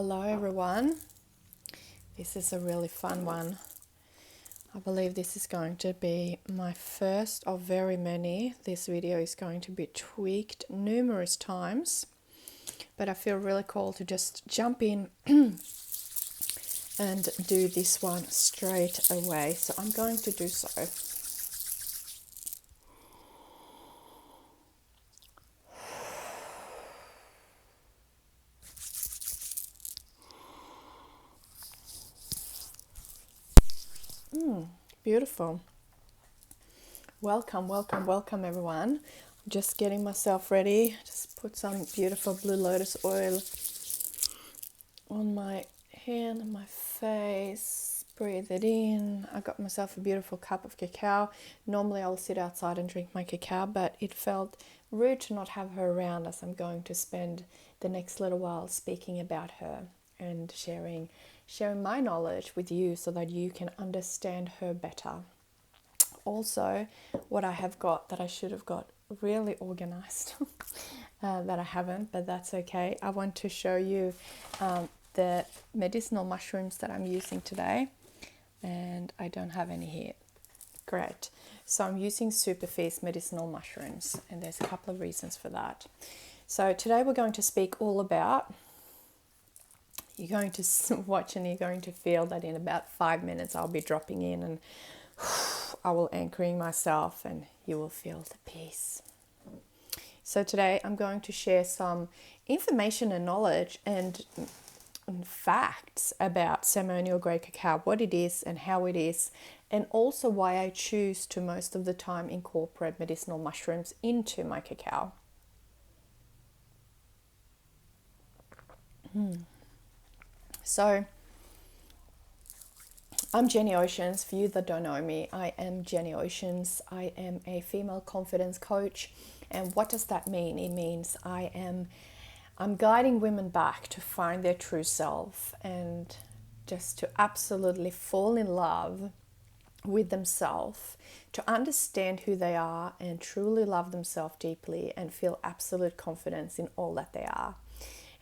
Hello everyone, this is a really fun one. I believe this is going to be my first of very many. This video is going to be tweaked numerous times, but I feel really cool to just jump in and do this one straight away. So I'm going to do so. Beautiful. Welcome everyone. I'm just getting myself ready. Just put some beautiful blue lotus oil on my hand and my face. Breathe it in. I got myself a beautiful cup of cacao. Normally I'll sit outside and drink my cacao, but it felt rude to not have her around as I'm going to spend the next little while speaking about her and sharing my knowledge with you so that you can understand her better. Also, what I have got that I should have got really organized that I haven't, but that's okay. I want to show you the medicinal mushrooms that I'm using today, and I don't have any here. Great. So I'm using SUPERFOOD medicinal mushrooms, and there's a couple of reasons for that. So today we're going to speak all about, you're going to watch and you're going to feel that in about 5 minutes I'll be dropping in and I will anchoring myself and you will feel the peace. So today I'm going to share some information and knowledge and facts about ceremonial grade cacao, what it is and how it is, and also why I choose to most of the time incorporate medicinal mushrooms into my cacao. So I'm Jenny Oceans. For you that don't know me, I am Jenny Oceans. I am a female confidence coach. And what does that mean? It means I'm guiding women back to find their true self and just to absolutely fall in love with themselves, to understand who they are and truly love themselves deeply and feel absolute confidence in all that they are.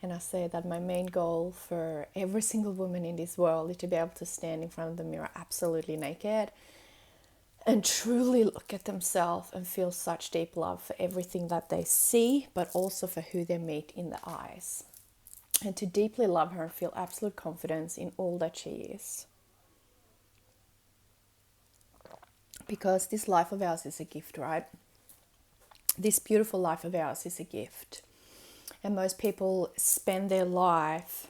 And I say that my main goal for every single woman in this world is to be able to stand in front of the mirror absolutely naked and truly look at themselves and feel such deep love for everything that they see, but also for who they meet in the eyes. And to deeply love her and feel absolute confidence in all that she is. Because this life of ours is a gift, right? This beautiful life of ours is a gift. And most people spend their life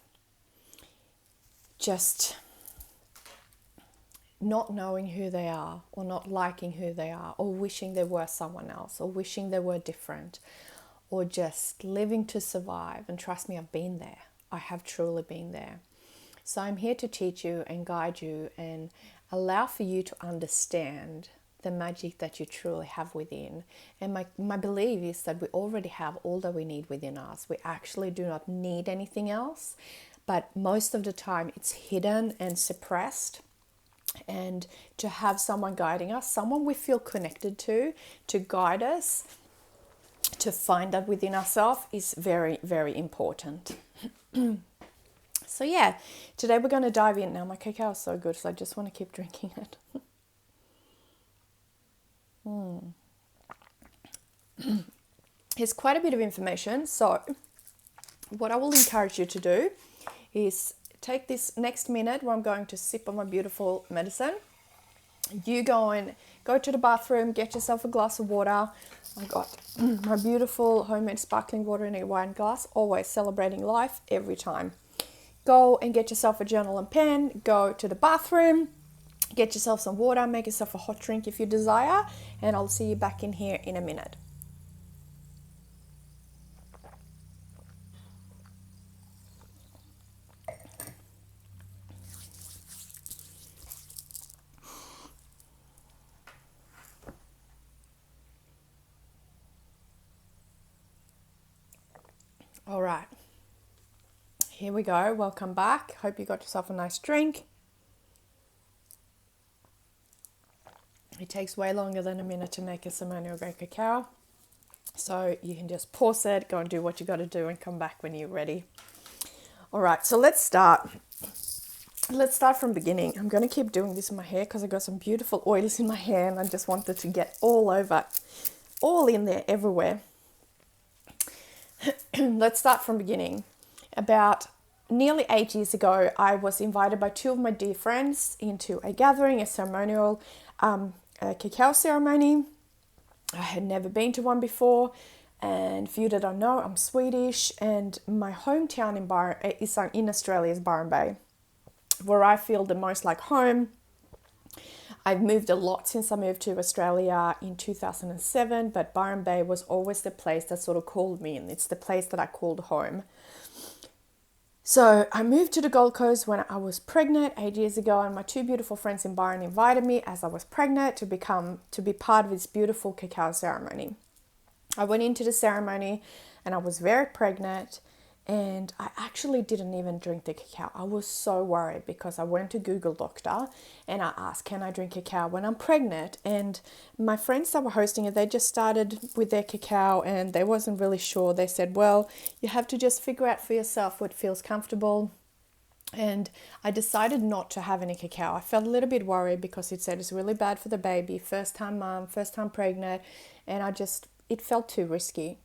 just not knowing who they are, or not liking who they are, or wishing they were someone else, or wishing they were different, or just living to survive. And trust me, I've been there. I have truly been there. So I'm here to teach you and guide you and allow for you to understand the magic that you truly have within. And my belief is that we already have all that we need within us. We actually do not need anything else, but most of the time it's hidden and suppressed. And to have someone guiding us, someone we feel connected to guide us, to find that within ourselves is very, very important. So yeah, today we're going to dive in. Now my cacao is so good, so I just want to keep drinking it. Here's quite a bit of information. So what I will encourage you to do is take this next minute where I'm going to sip on my beautiful medicine. You go to the bathroom, get yourself a glass of water. I got my beautiful homemade sparkling water in a wine glass, always celebrating life every time. Go and get yourself a journal and pen, go to the bathroom, get yourself some water, make yourself a hot drink if you desire, and I'll see you back in here in a minute. All right, here we go. Welcome back. Hope you got yourself a nice drink. It takes way longer than a minute to make a ceremonial grade cacao. So you can just pause it, go and do what you got to do and come back when you're ready. All right, so let's start. Let's start from beginning. I'm going to keep doing this in my hair because I got some beautiful oils in my hair and I just wanted to get all over, all in there, everywhere. Let's start from beginning. About nearly 8 years ago, I was invited by two of my dear friends into a gathering, a ceremonial, a cacao ceremony. I had never been to one before, and for you that don't know, I'm Swedish, and my hometown in Australia is Byron Bay, where I feel the most like home. I've moved a lot since I moved to Australia in 2007, but Byron Bay was always the place that sort of called me, and it's the place that I called home. So I moved to the Gold Coast when I was pregnant 8 years ago, and my two beautiful friends in Byron invited me as I was pregnant to be part of this beautiful cacao ceremony. I went into the ceremony and I was very pregnant, and I actually didn't even drink the cacao. I was so worried because I went to Google Doctor and I asked, can I drink cacao when I'm pregnant? And my friends that were hosting it, they just started with their cacao and they wasn't really sure. They said, well, you have to just figure out for yourself what feels comfortable. And I decided not to have any cacao. I felt a little bit worried because it said it's really bad for the baby, first time mom, first time pregnant, and it felt too risky.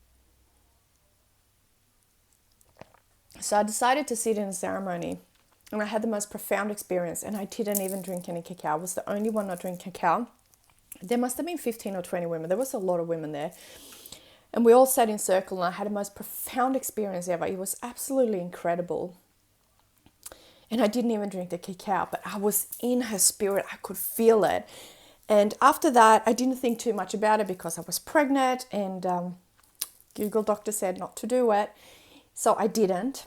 So I decided to sit in a ceremony, and I had the most profound experience, and I didn't even drink any cacao. I was the only one not drinking cacao. There must have been 15 or 20 women. There was a lot of women there. And we all sat in circle, and I had the most profound experience ever. It was absolutely incredible. And I didn't even drink the cacao, but I was in her spirit. I could feel it. And after that, I didn't think too much about it because I was pregnant, and Google Doctor said not to do it. So I didn't.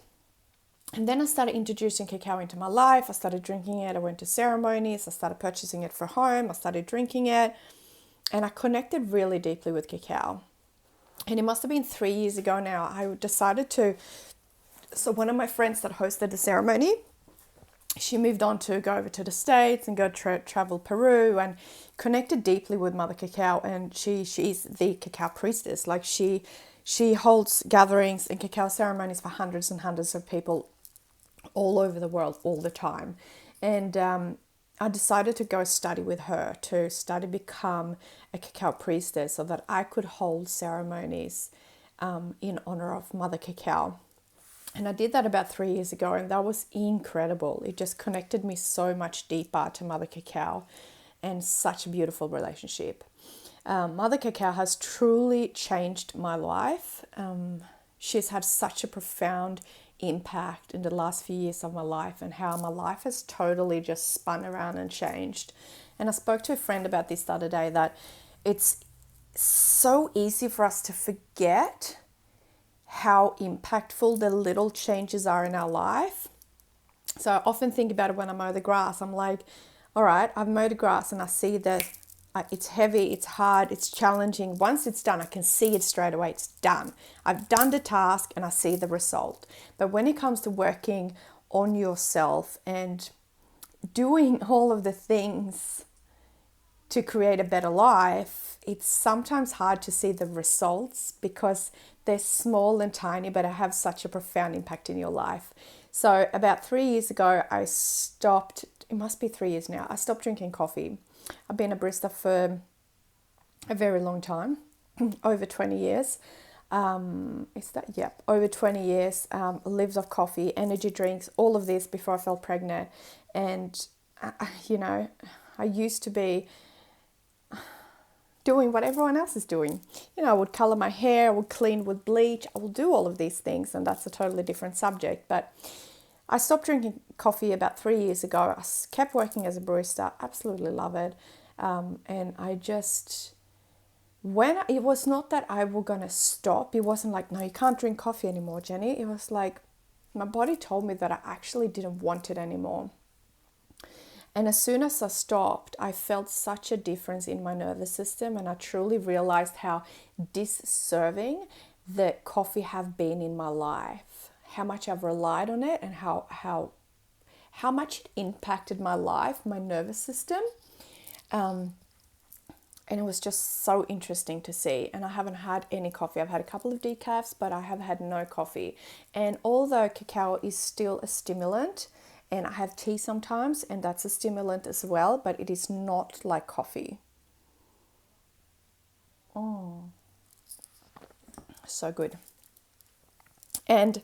And then I started introducing cacao into my life. I started drinking it. I went to ceremonies. I started purchasing it for home. I started drinking it. And I connected really deeply with cacao. And it must have been 3 years ago now. I decided to... So one of my friends that hosted the ceremony, she moved on to go over to the States and go travel Peru, and connected deeply with Mother Cacao. And she's the cacao priestess. Like she holds gatherings and cacao ceremonies for hundreds and hundreds of people all over the world all the time. And I decided to go study with her, to become a cacao priestess so that I could hold ceremonies in honor of Mother Cacao. And I did that about 3 years ago, and that was incredible. It just connected me so much deeper to Mother Cacao, and such a beautiful relationship. Mother Cacao has truly changed my life. She's had such a profound impact in the last few years of my life, and how my life has totally just spun around and changed. And I spoke to a friend about this the other day, that it's so easy for us to forget how impactful the little changes are in our life. So I often think about it when I mow the grass. I'm like, all right, I've mowed the grass and I see that it's heavy, it's hard, it's challenging. Once it's done, I can see it straight away. It's done. I've done the task and I see the result. But when it comes to working on yourself and doing all of the things to create a better life, it's sometimes hard to see the results because they're small and tiny, but have such a profound impact in your life. So about 3 years ago, I stopped, it must be 3 years now, I stopped drinking coffee. I've been a barista for a very long time, over 20 years. Over 20 years, lived off coffee, energy drinks, all of this before I fell pregnant. And, I used to be doing what everyone else is doing. I would color my hair, I would clean with bleach, I will do all of these things, and that's a totally different subject. But I stopped drinking coffee about 3 years ago. I kept working as a barista, absolutely love it. And I just, it was not that I was going to stop. It wasn't like, no, you can't drink coffee anymore, Jenny. It was like, my body told me that I actually didn't want it anymore. And as soon as I stopped, I felt such a difference in my nervous system, and I truly realized how disserving the coffee have been in my life, how much I've relied on it, and how much it impacted my life, my nervous system. And it was just so interesting to see. And I haven't had any coffee. I've had a couple of decafs, but I have had no coffee. And although cacao is still a stimulant, and I have tea sometimes, and that's a stimulant as well, but it is not like coffee. So good. And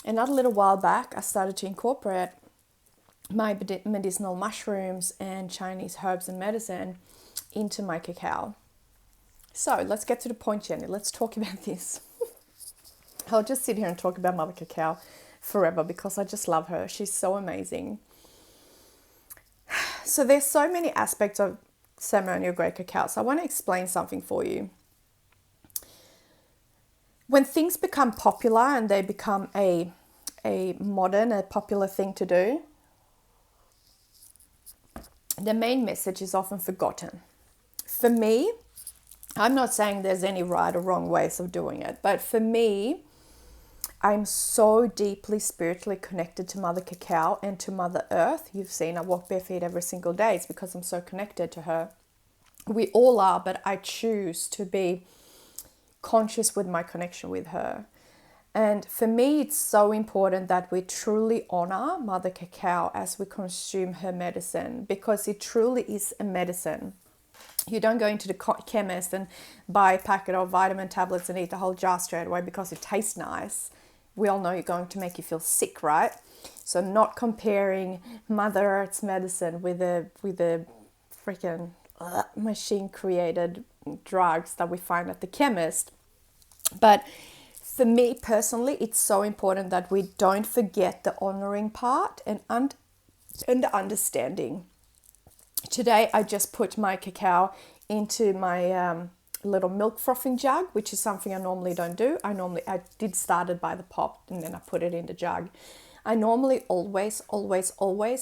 another little while back, I started to incorporate my medicinal mushrooms and Chinese herbs and medicine into my cacao. So let's get to the point, Jenny. Let's talk about this. I'll just sit here and talk about Mother Cacao forever because I just love her. She's so amazing. So there's so many aspects of ceremonial grade cacao. So I want to explain something for you. When things become popular and they become a popular thing to do, the main message is often forgotten. For me, I'm not saying there's any right or wrong ways of doing it, but for me, I'm so deeply spiritually connected to Mother Cacao and to Mother Earth. You've seen I walk bare feet every single day. It's because I'm so connected to her. We all are, but I choose to be conscious with my connection with her. And for me, it's so important that we truly honor Mother Cacao as we consume her medicine, because it truly is a medicine. You don't go into the chemist and buy a packet of vitamin tablets and eat the whole jar straight away because it tastes nice. We all know you're going to make you feel sick, right? So not comparing Mother Earth's medicine with the freaking machine-created drugs that we find at the chemist. But for me personally, it's so important that we don't forget the honoring part and the understanding. Today, I just put my cacao into my little milk frothing jug, which is something I normally don't do. I did start it by the pot and then I put it in the jug. I normally always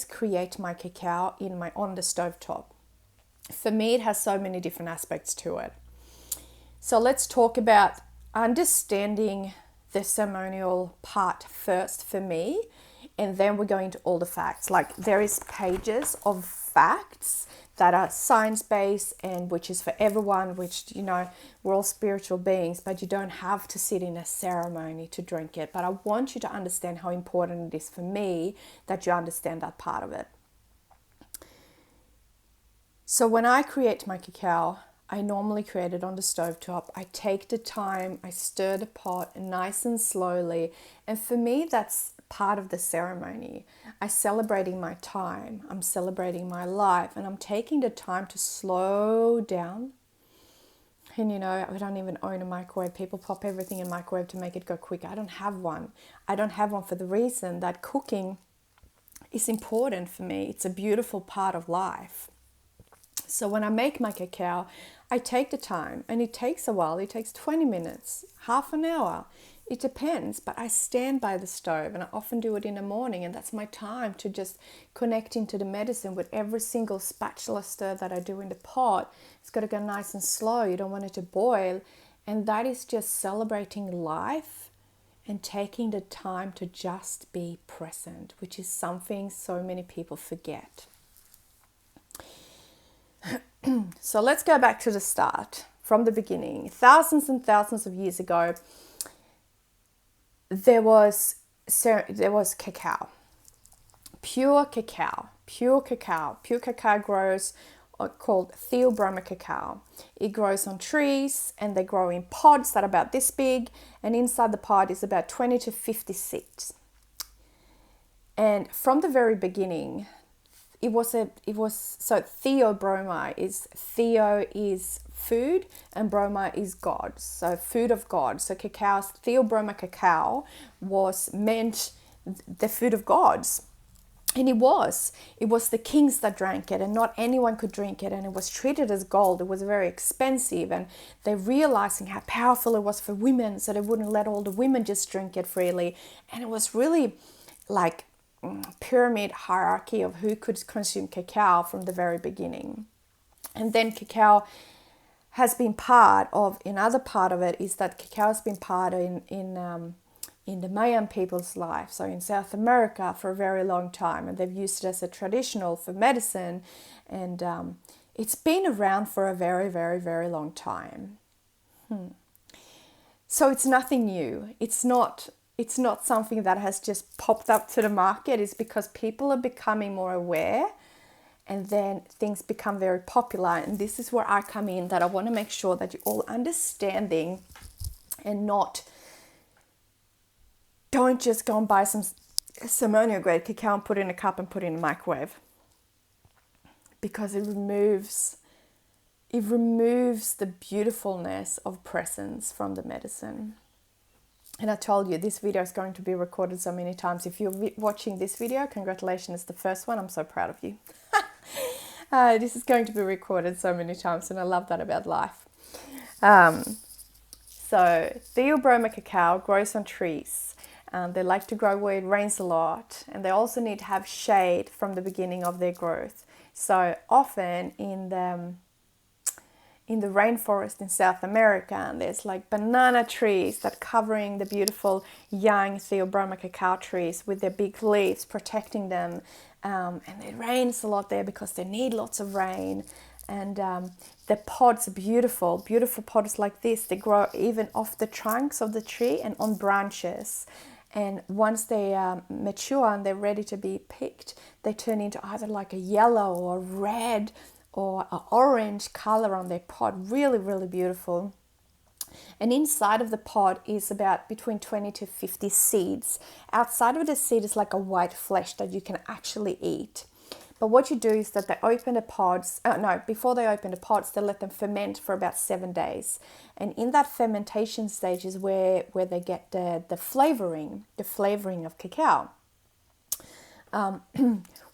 create my cacao on the stovetop. For me, it has so many different aspects to it. So let's talk about understanding the ceremonial part first for me, and then we're going to all the facts. Like there is pages of facts that are science-based and which is for everyone, which, you know, we're all spiritual beings, but you don't have to sit in a ceremony to drink it. But I want you to understand how important it is for me that you understand that part of it. So when I create my cacao, I normally create it on the stovetop. I take the time, I stir the pot nice and slowly. And for me, that's part of the ceremony. I'm celebrating my time, I'm celebrating my life, and I'm taking the time to slow down. And you know, I don't even own a microwave. People pop everything in microwave to make it go quicker. I don't have one. I don't have one for the reason that cooking is important for me. It's a beautiful part of life. So when I make my cacao, I take the time, and it takes a while. It takes 20 minutes, half an hour. It depends, but I stand by the stove, and I often do it in the morning, and that's my time to just connect into the medicine with every single spatula stir that I do in the pot. It's got to go nice and slow. You don't want it to boil. And that is just celebrating life and taking the time to just be present, which is something so many people forget. So let's go back to the start, from the beginning. Thousands and thousands of years ago, there was cacao. Pure cacao grows called Theobroma cacao. It grows on trees, and they grow in pods that are about this big, and inside the pod is about 20 to 50 seeds. And from the very beginning, it was so theobroma is, theo is food and broma is God, so food of God. So theobroma cacao was meant the food of gods. And it was the kings that drank it, and not anyone could drink it, and it was treated as gold. It was very expensive, and they're realizing how powerful it was for women, so they wouldn't let all the women just drink it freely. And it was really like pyramid hierarchy of who could consume cacao from the very beginning. And then cacao has been part of, another part of it is that cacao has been part in the Mayan people's life, so in South America for a very long time, and they've used it as a traditional for medicine, and it's been around for a very, very, very long time. So it's nothing new. It's not something that has just popped up to the market. It's because people are becoming more aware, and then things become very popular. And this is where I come in, that I want to make sure that you're all understanding and don't just go and buy some ceremonial grade cacao and put it in a cup and put it in the microwave, because it removes the beautifulness of presence from the medicine. And I told you, this video is going to be recorded so many times. If you're watching this video, congratulations, it's the first one. I'm so proud of you. This is going to be recorded so many times, and I love that about life. So Theobroma cacao grows on trees. They like to grow where it rains a lot, and they also need to have shade from the beginning of their growth. So often in the rainforest in South America, and there's like banana trees that covering the beautiful young Theobroma cacao trees with their big leaves protecting them, and it rains a lot there because they need lots of rain. And the pods are beautiful pods like this. They grow even off the trunks of the tree and on branches. And once they mature and they're ready to be picked, they turn into either like a yellow or red or an orange color on their pod. Really, really beautiful. And inside of the pod is about between 20 to 50 seeds. Outside of the seed is like a white flesh that you can actually eat. But what you do is that they open the pods, before they open the pods, they let them ferment for about 7 days. And in that fermentation stage is where they get the flavoring of cacao.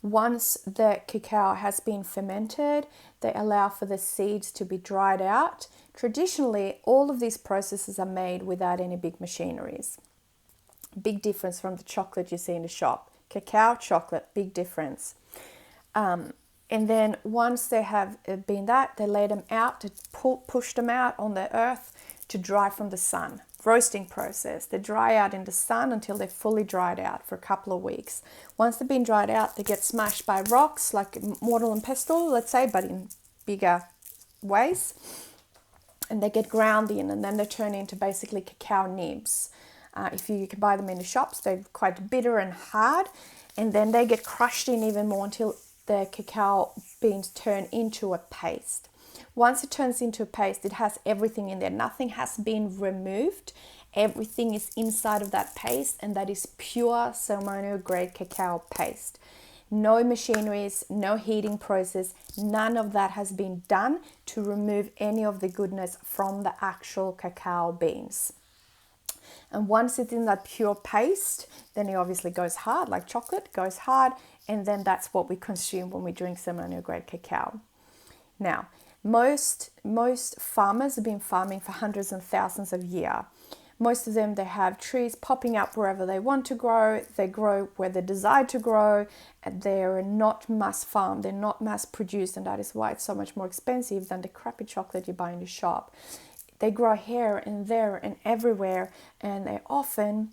Once the cacao has been fermented, they allow for the seeds to be dried out. Traditionally, all of these processes are made without any big machineries. Big difference from the chocolate you see in the shop. Cacao, chocolate, big difference. And then once they have been that, they lay them out to push them out on the earth to dry from the sun. Roasting process. They dry out in the sun until they're fully dried out for a couple of weeks. Once they've been dried out, they get smashed by rocks like mortar and pestle, let's say, but in bigger ways. And they get ground in, and then they turn into basically cacao nibs. If you can buy them in the shops, they're quite bitter and hard. And then they get crushed in even more until the cacao beans turn into a paste. Once it turns into a paste, it has everything in there. Nothing has been removed. Everything is inside of that paste, and that is pure ceremonial grade cacao paste. No machineries, no heating process, none of that has been done to remove any of the goodness from the actual cacao beans. And once it's in that pure paste, then it obviously goes hard, like chocolate goes hard, and then that's what we consume when we drink ceremonial grade cacao. Now, most farmers have been farming for hundreds and thousands of years. Most of them, they have trees popping up wherever they want to grow. They grow where they desire to grow. And they're not mass farmed. They're not mass produced, and that is why it's so much more expensive than the crappy chocolate you buy in the shop. They grow here and there and everywhere, and they often,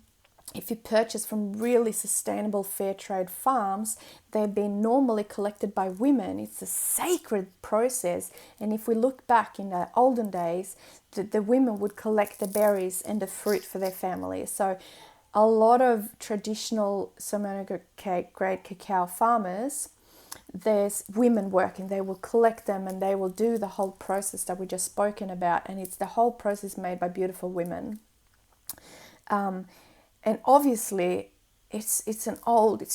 if you purchase from really sustainable fair trade farms, they've been normally collected by women. It's a sacred process. And if we look back in the olden days, the women would collect the berries and the fruit for their families. So a lot of traditional ceremonial grade cacao farmers, there's women working. They will collect them and they will do the whole process that we just spoken about. And it's the whole process made by beautiful women. And obviously, it's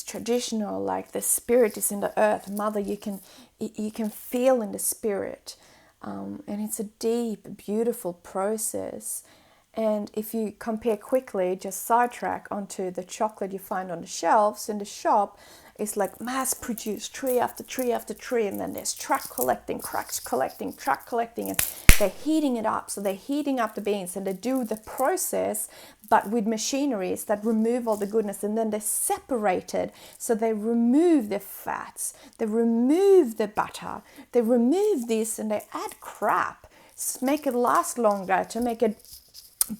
traditional, like the spirit is in the earth. Mother, you can feel in the spirit. And it's a deep, beautiful process. And if you compare quickly, just sidetrack onto the chocolate you find on the shelves in the shop, it's like mass produced, tree after tree after tree, and then there's truck collecting, and they're heating it up. So they're heating up the beans, and they do the process, but with machineries that remove all the goodness, and then they're separated. So they remove the fats, they remove the butter, they remove this, and they add crap, make it last longer, to make it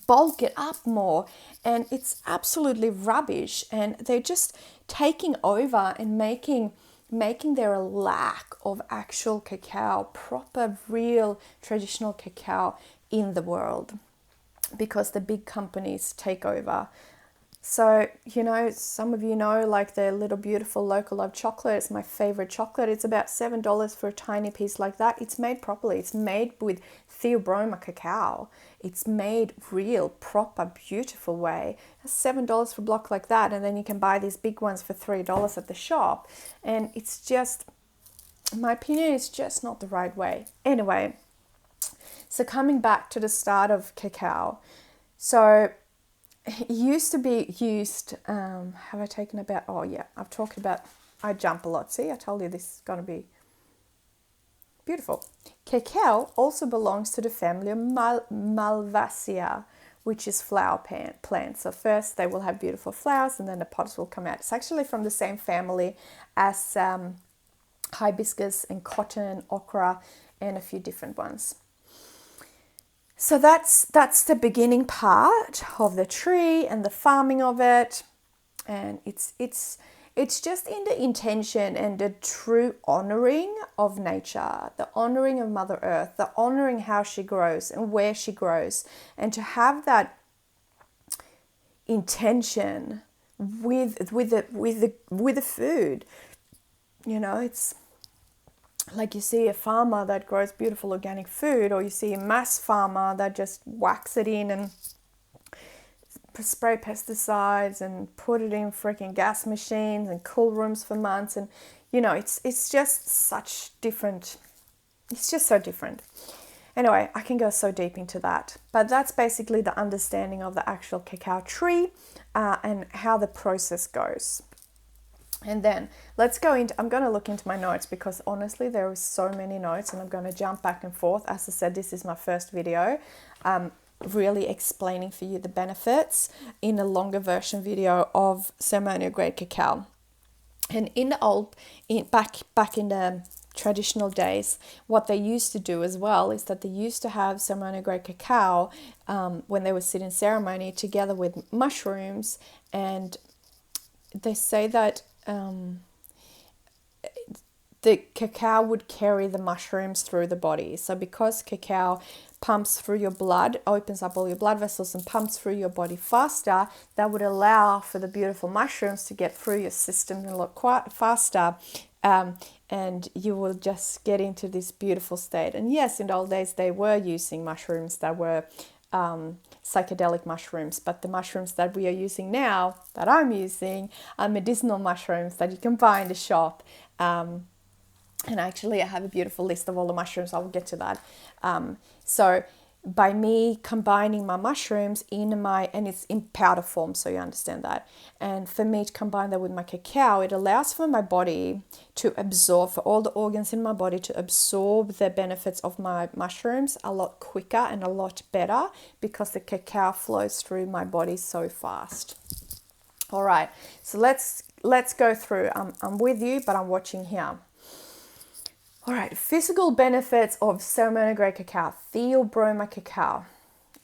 bulk it up more, and it's absolutely rubbish. And they're just taking over and making making there a lack of actual cacao, proper, real, traditional cacao in the world, because the big companies take over. So, some of you know, like the little beautiful local love chocolate, it's my favorite chocolate. It's about $7 for a tiny piece like that. It's made properly. It's made with Theobroma cacao. It's made real, proper, beautiful way. It's $7 for a block like that. And then you can buy these big ones for $3 at the shop. And it's just, in my opinion, it's just not the right way. Anyway, so coming back to the start of cacao. So it used to be used, have I taken about, oh yeah, I've talked about, I jump a lot. See, I told you this is going to be beautiful. Cacao also belongs to the family of Malvaceae, which is flower plants. So first they will have beautiful flowers and then the pods will come out. It's actually from the same family as hibiscus and cotton, okra, and a few different ones. So that's the beginning part of the tree and the farming of it, and it's just in the intention and the true honoring of nature, the honoring of Mother Earth, the honoring how she grows and where she grows, and to have that intention with the food. It's like you see a farmer that grows beautiful organic food, or you see a mass farmer that just whacks it in and spray pesticides and put it in freaking gas machines and cool rooms for months. And it's just such different. It's just so different. Anyway, I can go so deep into that, but that's basically the understanding of the actual cacao tree and how the process goes. And then let's go into, I'm going to look into my notes, because honestly there are so many notes and I'm going to jump back and forth. As I said, this is my first video really explaining for you the benefits in a longer version video of ceremonial grade cacao. And in the back in the traditional days, what they used to do as well is that they used to have ceremonial grade cacao when they would sit in ceremony together with mushrooms, and they say that the cacao would carry the mushrooms through the body. So because cacao pumps through your blood, opens up all your blood vessels and pumps through your body faster, that would allow for the beautiful mushrooms to get through your system a lot quite faster, and you will just get into this beautiful state. And yes, in the old days they were using mushrooms that were psychedelic mushrooms, but the mushrooms that we are using now, that I'm using, are medicinal mushrooms that you can buy in the shop. And actually I have a beautiful list of all the mushrooms. I'll get to that. So by me combining my mushrooms and it's in powder form, so you understand that. And for me to combine that with my cacao, it allows for my body to absorb, for all the organs in my body to absorb the benefits of my mushrooms a lot quicker and a lot better, because the cacao flows through my body so fast. All right, so let's go through. I'm with you, but I'm watching here. All right, physical benefits of ceremonial grade cacao, Theobroma cacao.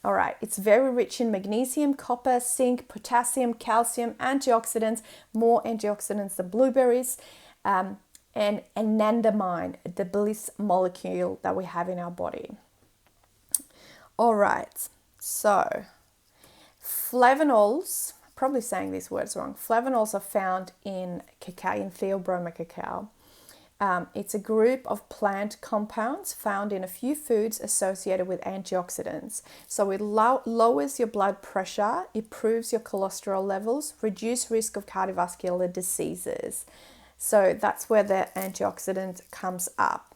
All right, it's very rich in magnesium, copper, zinc, potassium, calcium, antioxidants, more antioxidants than blueberries, and anandamide, the bliss molecule that we have in our body. All right, so flavonols, probably saying these words wrong. Flavonols are found in cacao, in Theobroma cacao. It's a group of plant compounds found in a few foods associated with antioxidants. So it lowers your blood pressure, improves your cholesterol levels, reduce risk of cardiovascular diseases. So that's where the antioxidant comes up.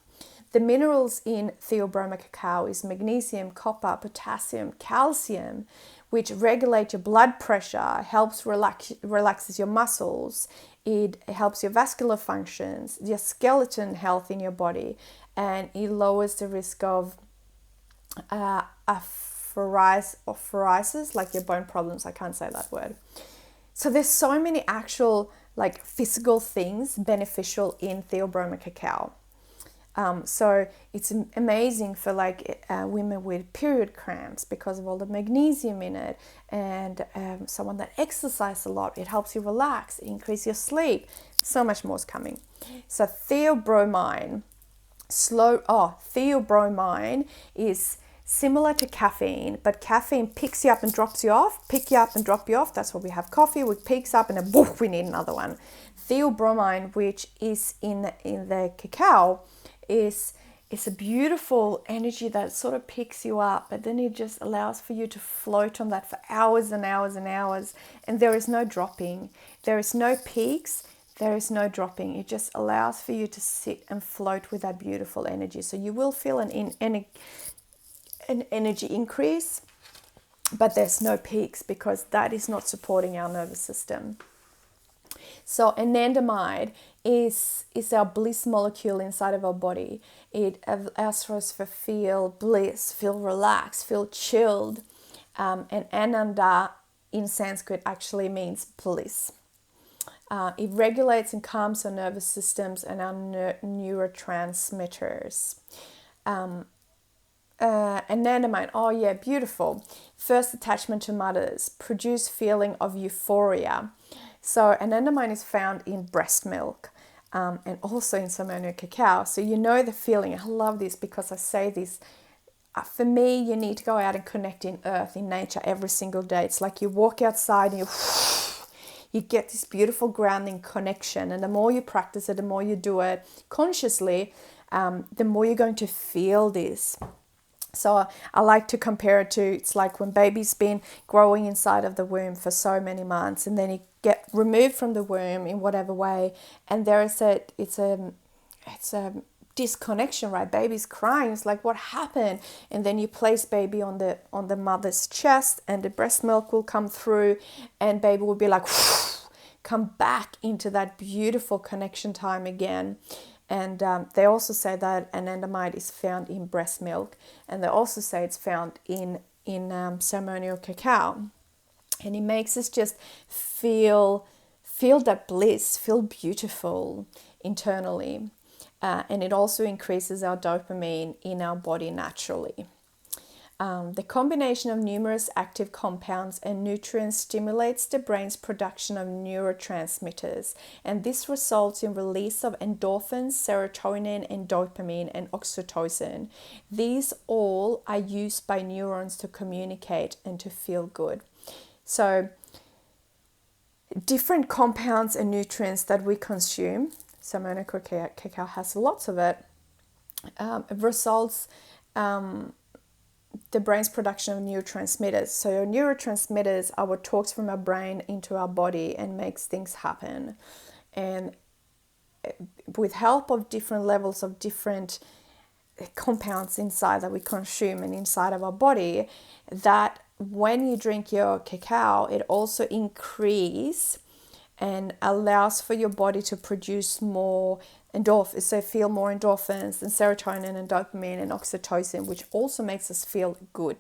The minerals in Theobroma cacao is magnesium, copper, potassium, calcium, which regulate your blood pressure, helps relaxes your muscles. It helps your vascular functions, your skeleton health in your body, and it lowers the risk of aphoresis, like your bone problems. I can't say that word. So there's so many actual like physical things beneficial in Theobroma cacao. So it's amazing for like women with period cramps because of all the magnesium in it, and someone that exercises a lot, it helps you relax, increase your sleep. So much more is coming. So theobromine, theobromine is similar to caffeine, but caffeine picks you up and drops you off, pick you up and drop you off. That's why we have coffee, we picks up and then woof, we need another one. Theobromine, which is in the cacao, is a beautiful energy that sort of picks you up, but then it just allows for you to float on that for hours and hours and hours, and there is no dropping, there is no peaks, there is no dropping. It just allows for you to sit and float with that beautiful energy. So you will feel an energy increase, but there's no peaks because that is not supporting our nervous system. So anandamide is our bliss molecule inside of our body. It allows for us to feel bliss, feel relaxed, feel chilled. And ananda in Sanskrit actually means bliss. It regulates and calms our nervous systems and our neurotransmitters. Anandamide, oh yeah, beautiful. First attachment to mothers, produce feeling of euphoria. So anandamide is found in breast milk and also in ceremonial cacao. So you know the feeling. I love this because I say this. For me, you need to go out and connect in earth, in nature every single day. It's like you walk outside and you get this beautiful grounding connection. And the more you practice it, the more you do it consciously, the more you're going to feel this. So I like to compare it to, it's like when baby's been growing inside of the womb for so many months, and then you get removed from the womb in whatever way, and there is it's a disconnection, right? Baby's crying. It's like, what happened? And then you place baby on the mother's chest, and the breast milk will come through, and baby will be like, come back into that beautiful connection time again. And they also say that anandamide is found in breast milk, and they also say it's found in ceremonial cacao, and it makes us just feel that bliss, feel beautiful internally, and it also increases our dopamine in our body naturally. The combination of numerous active compounds and nutrients stimulates the brain's production of neurotransmitters, and this results in release of endorphins, serotonin, and dopamine, and oxytocin. These all are used by neurons to communicate and to feel good. So, different compounds and nutrients that we consume, ceremonial cacao has lots of it, results the brain's production of neurotransmitters. So your neurotransmitters are what talks from our brain into our body and makes things happen. And with help of different levels of different compounds inside that we consume and inside of our body, that when you drink your cacao, it also increases and allows for your body to produce more endorphins, so feel more endorphins and serotonin and dopamine and oxytocin, which also makes us feel good.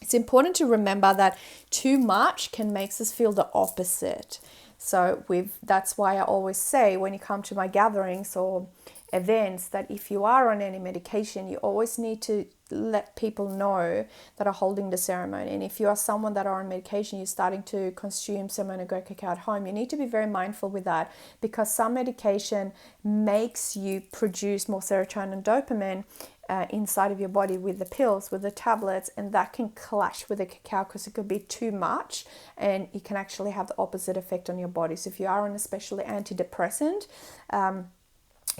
It's important to remember that too much can make us feel the opposite. So that's why I always say when you come to my gatherings or events that if you are on any medication, you always need to let people know that are holding the ceremony. And if you are someone that are on medication, you're starting to consume ceremonial grade cacao at home, you need to be very mindful with that, because some medication makes you produce more serotonin and dopamine inside of your body with the pills, with the tablets, and that can clash with the cacao because it could be too much and it can actually have the opposite effect on your body. So if you are on especially antidepressant,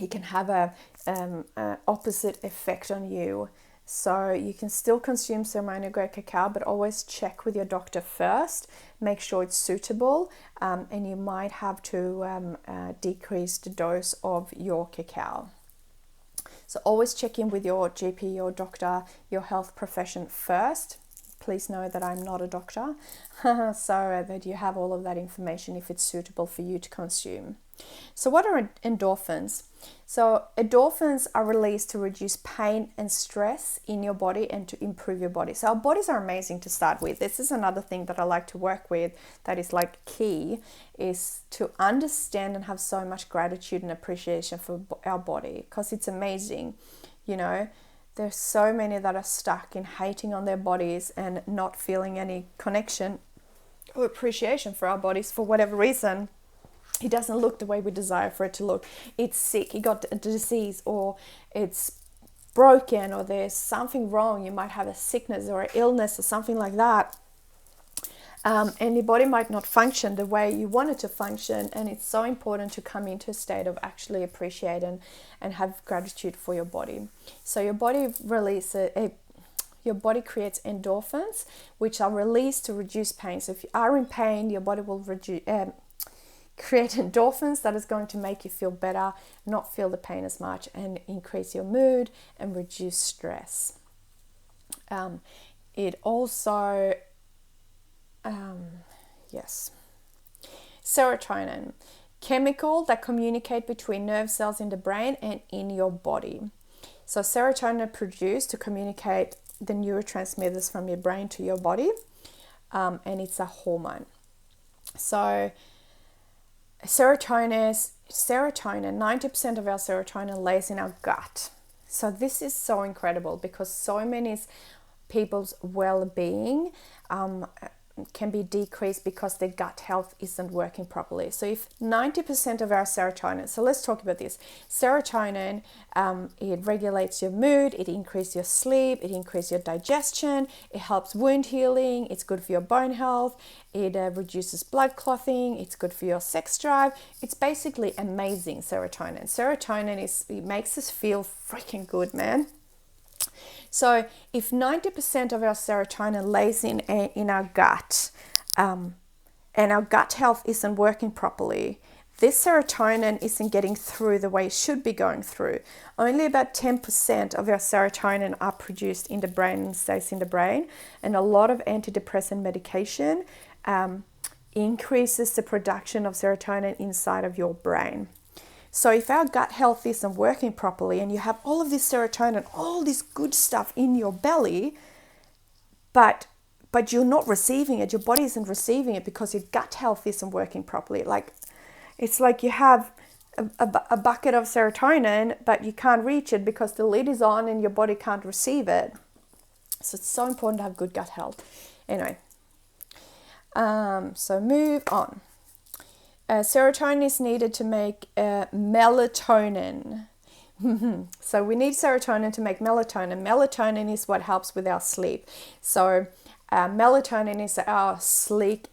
it can have a opposite effect on you. So you can still consume ceremonial grade cacao, but always check with your doctor first, make sure it's suitable, and you might have to decrease the dose of your cacao. So always check in with your GP, your doctor, your health profession first. Please know that I'm not a doctor, so that you have all of that information if it's suitable for you to consume. So what are endorphins? So endorphins are released to reduce pain and stress in your body and to improve your body. So our bodies are amazing to start with. This is another thing that I like to work with that is like key, is to understand and have so much gratitude and appreciation for our body, because it's amazing. You know, there's so many that are stuck in hating on their bodies and not feeling any connection or appreciation for our bodies for whatever reason. It doesn't look the way we desire for it to look. It's sick, it got a disease, or it's broken, or there's something wrong. You might have a sickness or an illness or something like that. And your body might not function the way you want it to function. And it's so important to come into a state of actually appreciate and have gratitude for your body. So your body your body creates endorphins, which are released to reduce pain. So if you are in pain, your body will create endorphins that is going to make you feel better, not feel the pain as much, and increase your mood and reduce stress. It also, serotonin, chemical that communicate between nerve cells in the brain and in your body. So serotonin produced to communicate the neurotransmitters from your brain to your body, and it's a hormone. So serotonin, 90% of our serotonin lays in our gut. So this is so incredible, because so many people's well-being can be decreased because their gut health isn't working properly. So if 90% of our serotonin, so let's talk about this. Serotonin, it regulates your mood, it increases your sleep, it increases your digestion, it helps wound healing, it's good for your bone health, it reduces blood clotting, it's good for your sex drive. It's basically amazing, serotonin. Serotonin it makes us feel freaking good, man. So if 90% of our serotonin lays in our gut, and our gut health isn't working properly, this serotonin isn't getting through the way it should be going through. Only about 10% of our serotonin are produced in the brain and stays in the brain. And a lot of antidepressant medication increases the production of serotonin inside of your brain. So if our gut health isn't working properly and you have all of this serotonin, all this good stuff in your belly, but you're not receiving it, your body isn't receiving it because your gut health isn't working properly. It's like you have a bucket of serotonin, but you can't reach it because the lid is on and your body can't receive it. So it's so important to have good gut health. Anyway, so move on. Serotonin is needed to make melatonin. So we need serotonin to make melatonin. Melatonin is what helps with our sleep. So melatonin is our sleep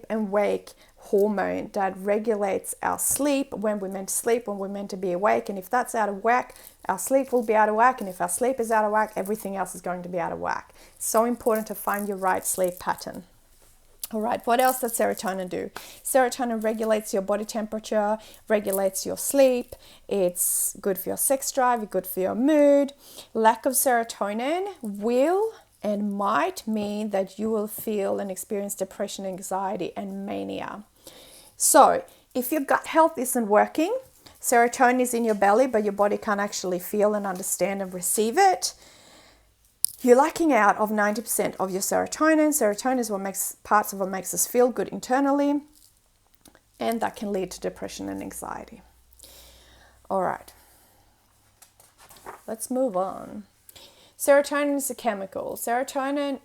and wake hormone that regulates our sleep, when we're meant to sleep, when we're meant to be awake. And if that's out of whack, our sleep will be out of whack. And if our sleep is out of whack, everything else is going to be out of whack. So important to find your right sleep pattern. All right, what else does serotonin do? Serotonin regulates your body temperature, regulates your sleep. It's good for your sex drive, good for your mood. Lack of serotonin will and might mean that you will feel and experience depression, anxiety, and mania. So if your gut health isn't working, serotonin is in your belly, but your body can't actually feel and understand and receive it, you're lacking out of 90% of your serotonin. Serotonin is what makes us feel good internally, and that can lead to depression and anxiety. All right, let's move on. Serotonin is a chemical. Serotonin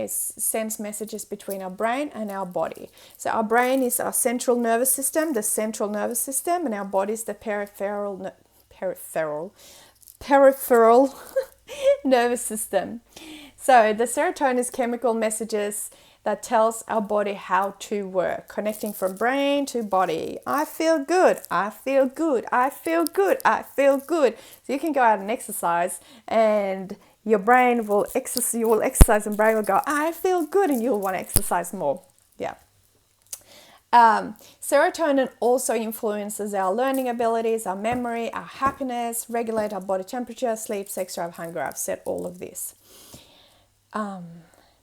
sends messages between our brain and our body. So our brain is our central nervous system, and our body is the peripheral nervous system. So the serotonin is chemical messages that tells our body how to work, connecting from brain to body. I feel good, I feel good, I feel good, I feel good. So you can go out and exercise, and your brain will exercise, you will exercise, and brain will go, I feel good, and you'll want to exercise more. Yeah. Serotonin also influences our learning abilities, our memory, our happiness, regulate our body temperature, sleep, sex drive, hunger. I've said all of this.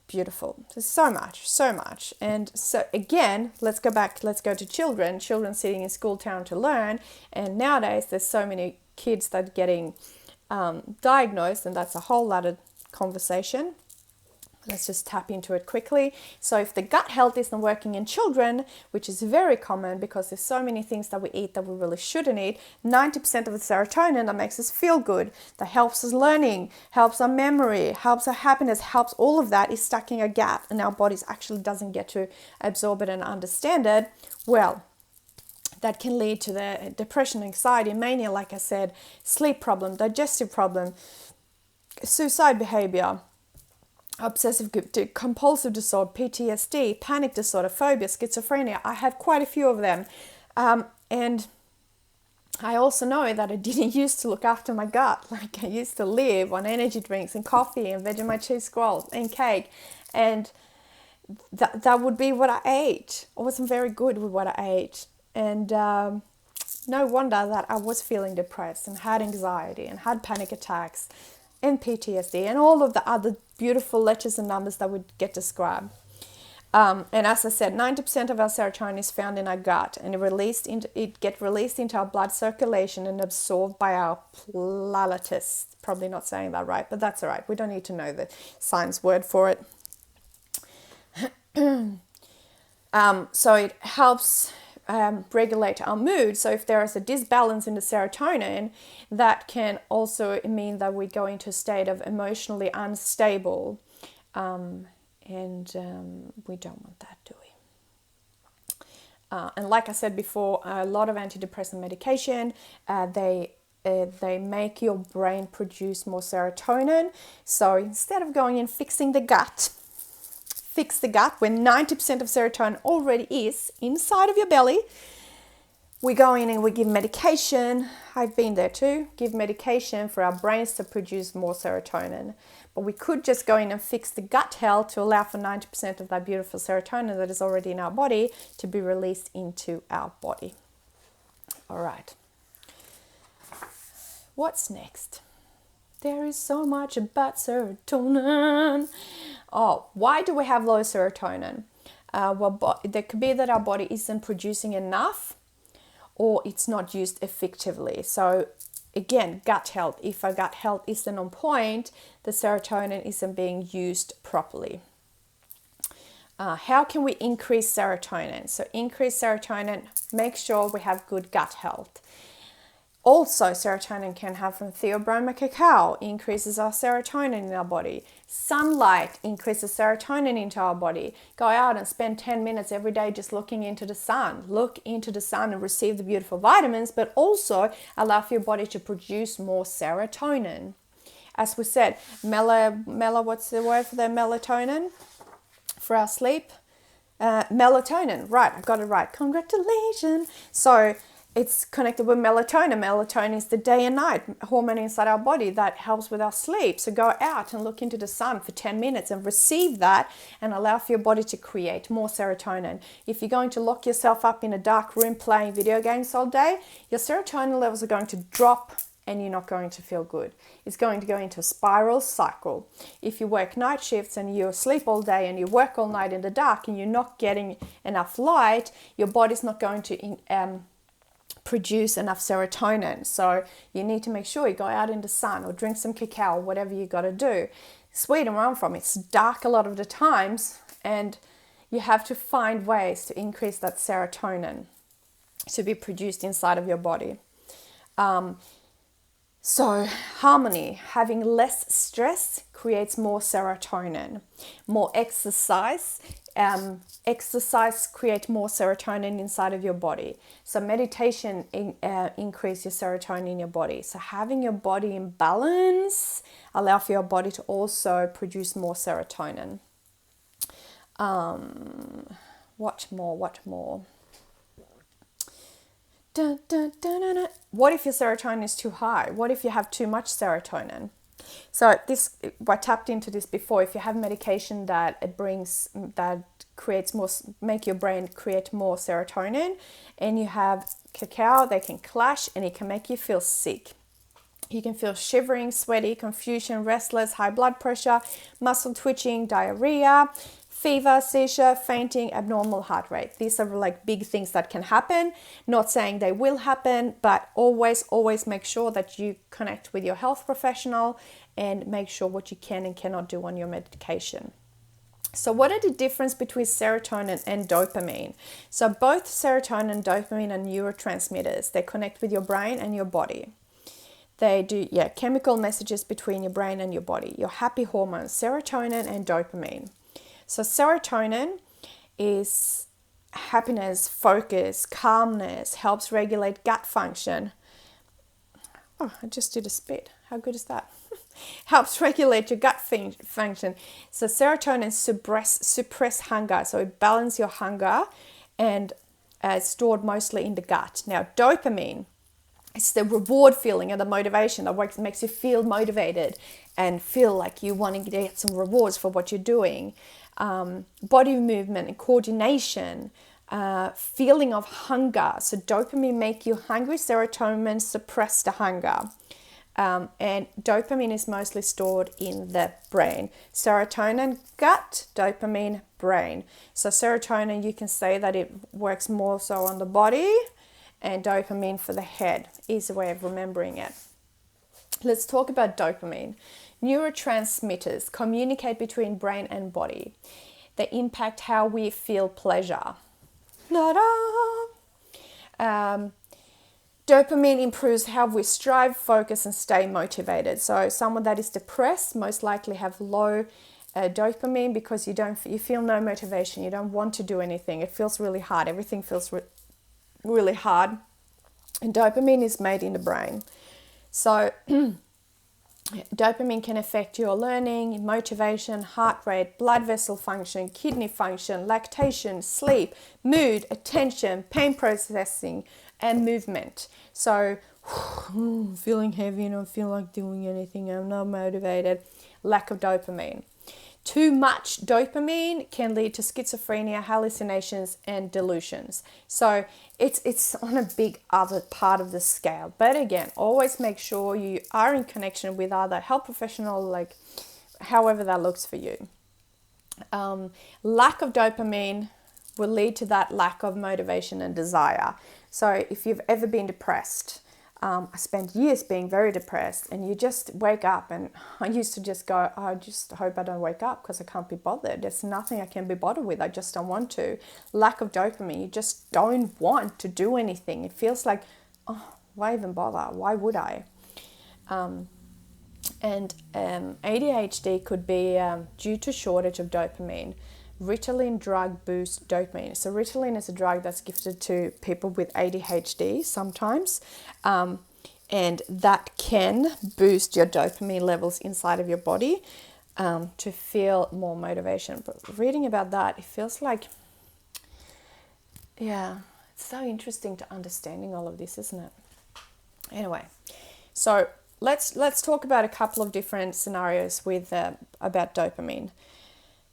beautiful. There's so much. And so again, let's go to children sitting in school town to learn. And nowadays there's so many kids that are getting diagnosed, and that's a whole other conversation. Let's just tap into it quickly. So if the gut health isn't working in children, which is very common because there's so many things that we eat that we really shouldn't eat, 90% of the serotonin that makes us feel good, that helps us learning, helps our memory, helps our happiness, helps all of that, is stuck in a gut, and our bodies actually doesn't get to absorb it and understand it. Well, that can lead to the depression, anxiety, mania, like I said, sleep problem, digestive problem, suicide behavior, obsessive compulsive disorder, PTSD, panic disorder, phobia, schizophrenia. I have quite a few of them. And I also know that I didn't used to look after my gut. Like I used to live on energy drinks and coffee and Vegemite cheese scrolls and cake. And that would be what I ate. I wasn't very good with what I ate. And no wonder that I was feeling depressed and had anxiety and had panic attacks and PTSD and all of the other beautiful letters and numbers that would get described. And as I said, 90% of our serotonin is found in our gut, and it gets released into our blood circulation and absorbed by our platelets. Probably not saying that right, but that's all right. We don't need to know the science word for it. So it helps regulate our mood. So if there is a disbalance in the serotonin, that can also mean that we go into a state of emotionally unstable, and we don't want that, do we? And like I said before, a lot of antidepressant medication, they make your brain produce more serotonin. So instead of going and fixing the gut, fix the gut when 90% of serotonin already is inside of your belly. We go in and we give medication. I've been there too. Give medication for our brains to produce more serotonin. But we could just go in and fix the gut health to allow for 90% of that beautiful serotonin that is already in our body to be released into our body. All right. What's next? There is so much about serotonin. Oh, why do we have low serotonin? Well, there could be that our body isn't producing enough, or it's not used effectively. So again, gut health. If our gut health isn't on point, the serotonin isn't being used properly. How can we increase serotonin? So increase serotonin, make sure we have good gut health. Also, serotonin can have from theobroma cacao, increases our serotonin in our body. Sunlight increases serotonin into our body. Go out and spend 10 minutes every day just looking into the sun. Look into the sun and receive the beautiful vitamins, but also allow for your body to produce more serotonin. As we said, what's the word for the melatonin? For our sleep? Melatonin, right, I got it right. Congratulations. So, it's connected with melatonin. Melatonin is the day and night hormone inside our body that helps with our sleep. So go out and look into the sun for 10 minutes and receive that and allow for your body to create more serotonin. If you're going to lock yourself up in a dark room playing video games all day, your serotonin levels are going to drop and you're not going to feel good. It's going to go into a spiral cycle. If you work night shifts and you sleep all day and you work all night in the dark and you're not getting enough light, your body's not going to produce enough serotonin. So you need to make sure you go out in the sun or drink some cacao, whatever you got to do. Sweden, where I'm from, it's dark a lot of the times, and you have to find ways to increase that serotonin to be produced inside of your body. So harmony, having less stress creates more serotonin. More exercise. Exercise creates more serotonin inside of your body. So meditation increases your serotonin in your body. So having your body in balance allow for your body to also produce more serotonin. What more? Dun, dun, dun, dun, dun. What if your serotonin is too high? What if you have too much serotonin? So this, I tapped into this before. If you have medication that creates more, make your brain create more serotonin, and you have cacao, they can clash and it can make you feel sick. You can feel shivering, sweaty, confusion, restless, high blood pressure, muscle twitching, diarrhea, fever, seizure, fainting, abnormal heart rate. These are like big things that can happen. Not saying they will happen, but always make sure that you connect with your health professional and make sure what you can and cannot do on your medication. So what are the difference between serotonin and dopamine? So both serotonin and dopamine are neurotransmitters. They connect with your brain and your body. They do, chemical messages between your brain and your body. Your happy hormones, serotonin and dopamine. So serotonin is happiness, focus, calmness, helps regulate gut function. Oh, I just did a spit. How good is that? Helps regulate your gut function. So serotonin suppress hunger. So it balances your hunger and stored mostly in the gut. Now dopamine, it's the reward feeling and the motivation that makes you feel motivated and feel like you want to get some rewards for what you're doing. Body movement and coordination, feeling of hunger. So dopamine make you hungry, serotonin suppress the hunger. And dopamine is mostly stored in the brain. Serotonin, gut, dopamine, brain. So serotonin, you can say that it works more so on the body, and dopamine for the head. Easy way of remembering it. Let's talk about dopamine. Neurotransmitters communicate between brain and body. They impact how we feel pleasure. Dopamine improves how we strive, focus, and stay motivated. So someone that is depressed most likely have low dopamine because you feel no motivation. You don't want to do anything. It feels really hard. Everything feels really hard. And dopamine is made in the brain. So dopamine can affect your learning, motivation, heart rate, blood vessel function, kidney function, lactation, sleep, mood, attention, pain processing, and movement. So feeling heavy and I don't feel like doing anything, I'm not motivated. Lack of dopamine. Too much dopamine can lead to schizophrenia, hallucinations, and delusions. So it's on a big other part of the scale. But again, always make sure you are in connection with other health professional, like however that looks for you. Lack of dopamine will lead to that lack of motivation and desire. So if you've ever been depressed, I spent years being very depressed, and you just wake up, and I used to just go, I just hope I don't wake up because I can't be bothered. There's nothing I can be bothered with. I just don't want to. Lack of dopamine, you just don't want to do anything. It feels like, oh, why even bother? Why would I? ADHD could be due to shortage of dopamine. Ritalin drug boosts dopamine. So Ritalin is a drug that's gifted to people with ADHD sometimes, and that can boost your dopamine levels inside of your body to feel more motivation. But reading about that, it feels like, it's so interesting to understanding all of this, isn't it? Anyway, so let's talk about a couple of different scenarios with about dopamine.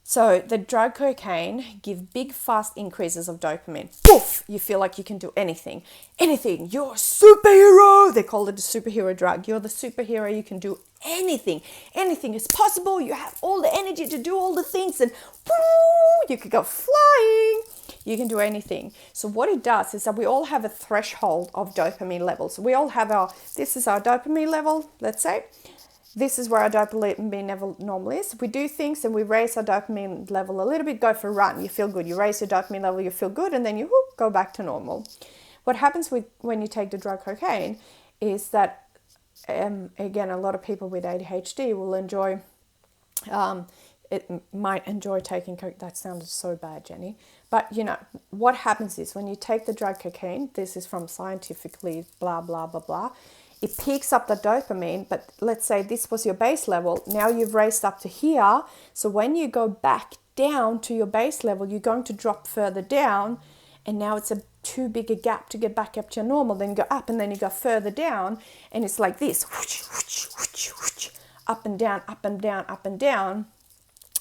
So the drug cocaine give big, fast increases of dopamine. Poof! You feel like you can do anything. Anything. You're a superhero. They call it a superhero drug. You're the superhero. You can do anything. Anything is possible. You have all the energy to do all the things, and woo, you could go flying. You can do anything. So what it does is that we all have a threshold of dopamine levels. We all have this is our dopamine level, let's say. This is where our dopamine level normally is. We do things and we raise our dopamine level a little bit, go for a run, you feel good. You raise your dopamine level, you feel good, and then you go back to normal. What happens when you take the drug cocaine is that, again, a lot of people with ADHD will enjoy, might enjoy taking cocaine. That sounded so bad, Jenny. But, what happens is when you take the drug cocaine, this is from scientifically blah, blah, blah, blah, it peaks up the dopamine, but let's say this was your base level. Now you've raised up to here. So when you go back down to your base level, you're going to drop further down. And now it's too big a gap to get back up to your normal. Then you go up and then you go further down. And it's like this, up and down, up and down, up and down.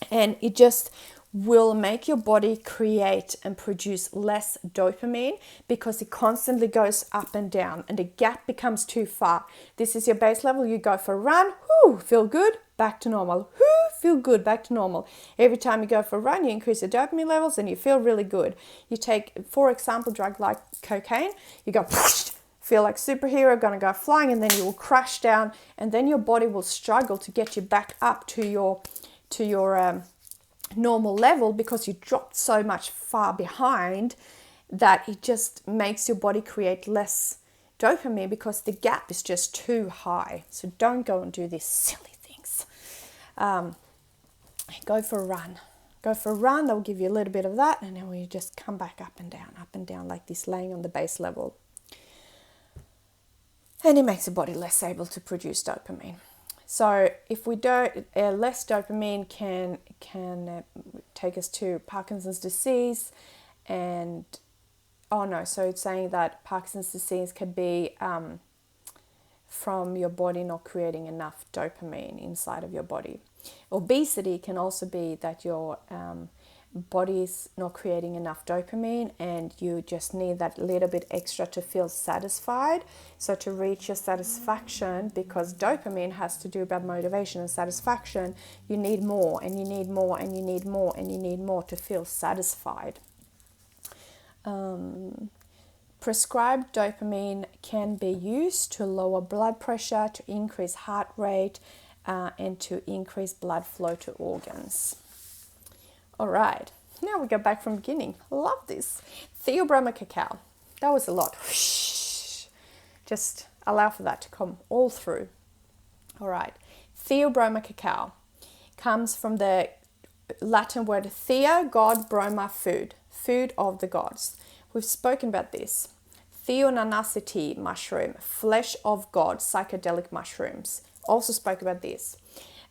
And it just will make your body create and produce less dopamine because it constantly goes up and down and the gap becomes too far. This is your base level. You go for a run, whoo, feel good, back to normal, whoo, feel good, back to normal. Every time you go for a run, you increase your dopamine levels and you feel really good. You take, for example, drug like cocaine, you go feel like superhero, gonna go flying, and then you will crash down, and then your body will struggle to get you back up to your normal level because you dropped so much far behind that it just makes your body create less dopamine because the gap is just too high. So don't go and do these silly things. Go for a run. Go for a run, they'll give you a little bit of that, and then we just come back up and down like this, laying on the base level. And it makes your body less able to produce dopamine. So if we don't, less dopamine can take us to Parkinson's disease, and so it's saying that Parkinson's disease could be from your body not creating enough dopamine inside of your body. Obesity can also be that your body's not creating enough dopamine and you just need that little bit extra to feel satisfied. So to reach your satisfaction, because dopamine has to do about motivation and satisfaction, you need more and you need more and you need more and you need more to feel satisfied. Prescribed dopamine can be used to lower blood pressure, to increase heart rate, and to increase blood flow to organs. All right, now we go back from the beginning. Love this. Theobroma cacao. That was a lot. Just allow for that to come all through. All right. Theobroma cacao comes from the Latin word thea, God, broma, food. Food of the gods. We've spoken about this. Theonanacity mushroom, flesh of God, psychedelic mushrooms. Also spoke about this.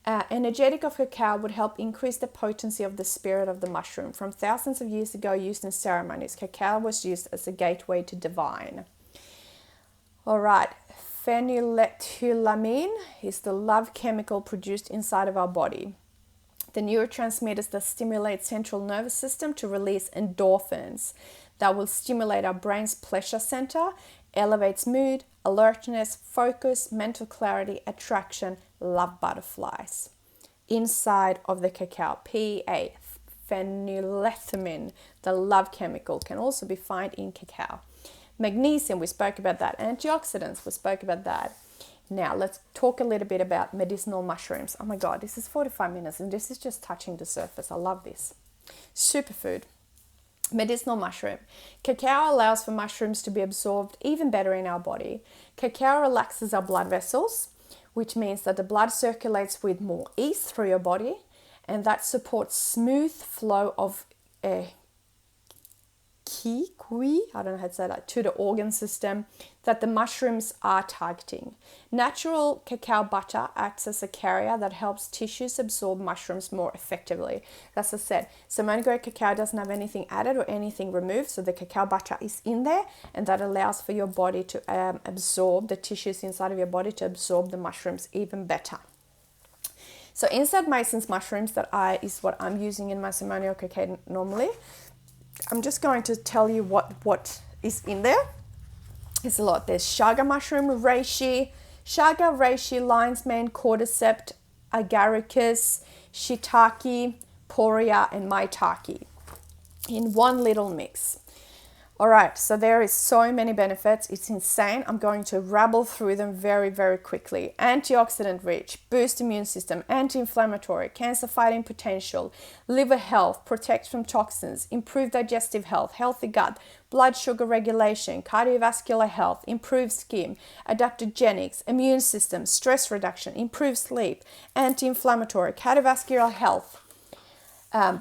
Energetic of cacao would help increase the potency of the spirit of the mushroom. From thousands of years ago, used in ceremonies, cacao was used as a gateway to divine. All right, phenylethylamine is the love chemical produced inside of our body. The neurotransmitters that stimulate central nervous system to release endorphins that will stimulate our brain's pleasure center, elevates mood, alertness, focus, mental clarity, attraction, love butterflies. Inside of the cacao, PA, phenylethylamine, the love chemical, can also be found in cacao. Magnesium, we spoke about that. Antioxidants, we spoke about that. Now, let's talk a little bit about medicinal mushrooms. Oh my God, this is 45 minutes and this is just touching the surface. I love this. Superfood. Medicinal mushroom. Cacao allows for mushrooms to be absorbed even better in our body. Cacao relaxes our blood vessels, which means that the blood circulates with more ease through your body, and that supports smooth flow of I don't know how to say that, to the organ system that the mushrooms are targeting. Natural cacao butter acts as a carrier that helps tissues absorb mushrooms more effectively. As I said, ceremonial cacao doesn't have anything added or anything removed, so the cacao butter is in there, and that allows for your body to absorb the tissues inside of your body to absorb the mushrooms even better. So inside Mason's mushrooms is what I'm using in my ceremonial cacao normally. I'm just going to tell you what is in there. It's a lot. There's chaga mushroom, reishi, lion's mane, cordyceps, agaricus, shiitake, poria, and maitake in one little mix. All right, so there is so many benefits. It's insane. I'm going to rabble through them very, very quickly. Antioxidant rich, boost immune system, anti-inflammatory, cancer fighting potential, liver health, protects from toxins, improve digestive health, healthy gut, blood sugar regulation, cardiovascular health, improved skin, adaptogenics, immune system, stress reduction, improved sleep, anti-inflammatory, cardiovascular health,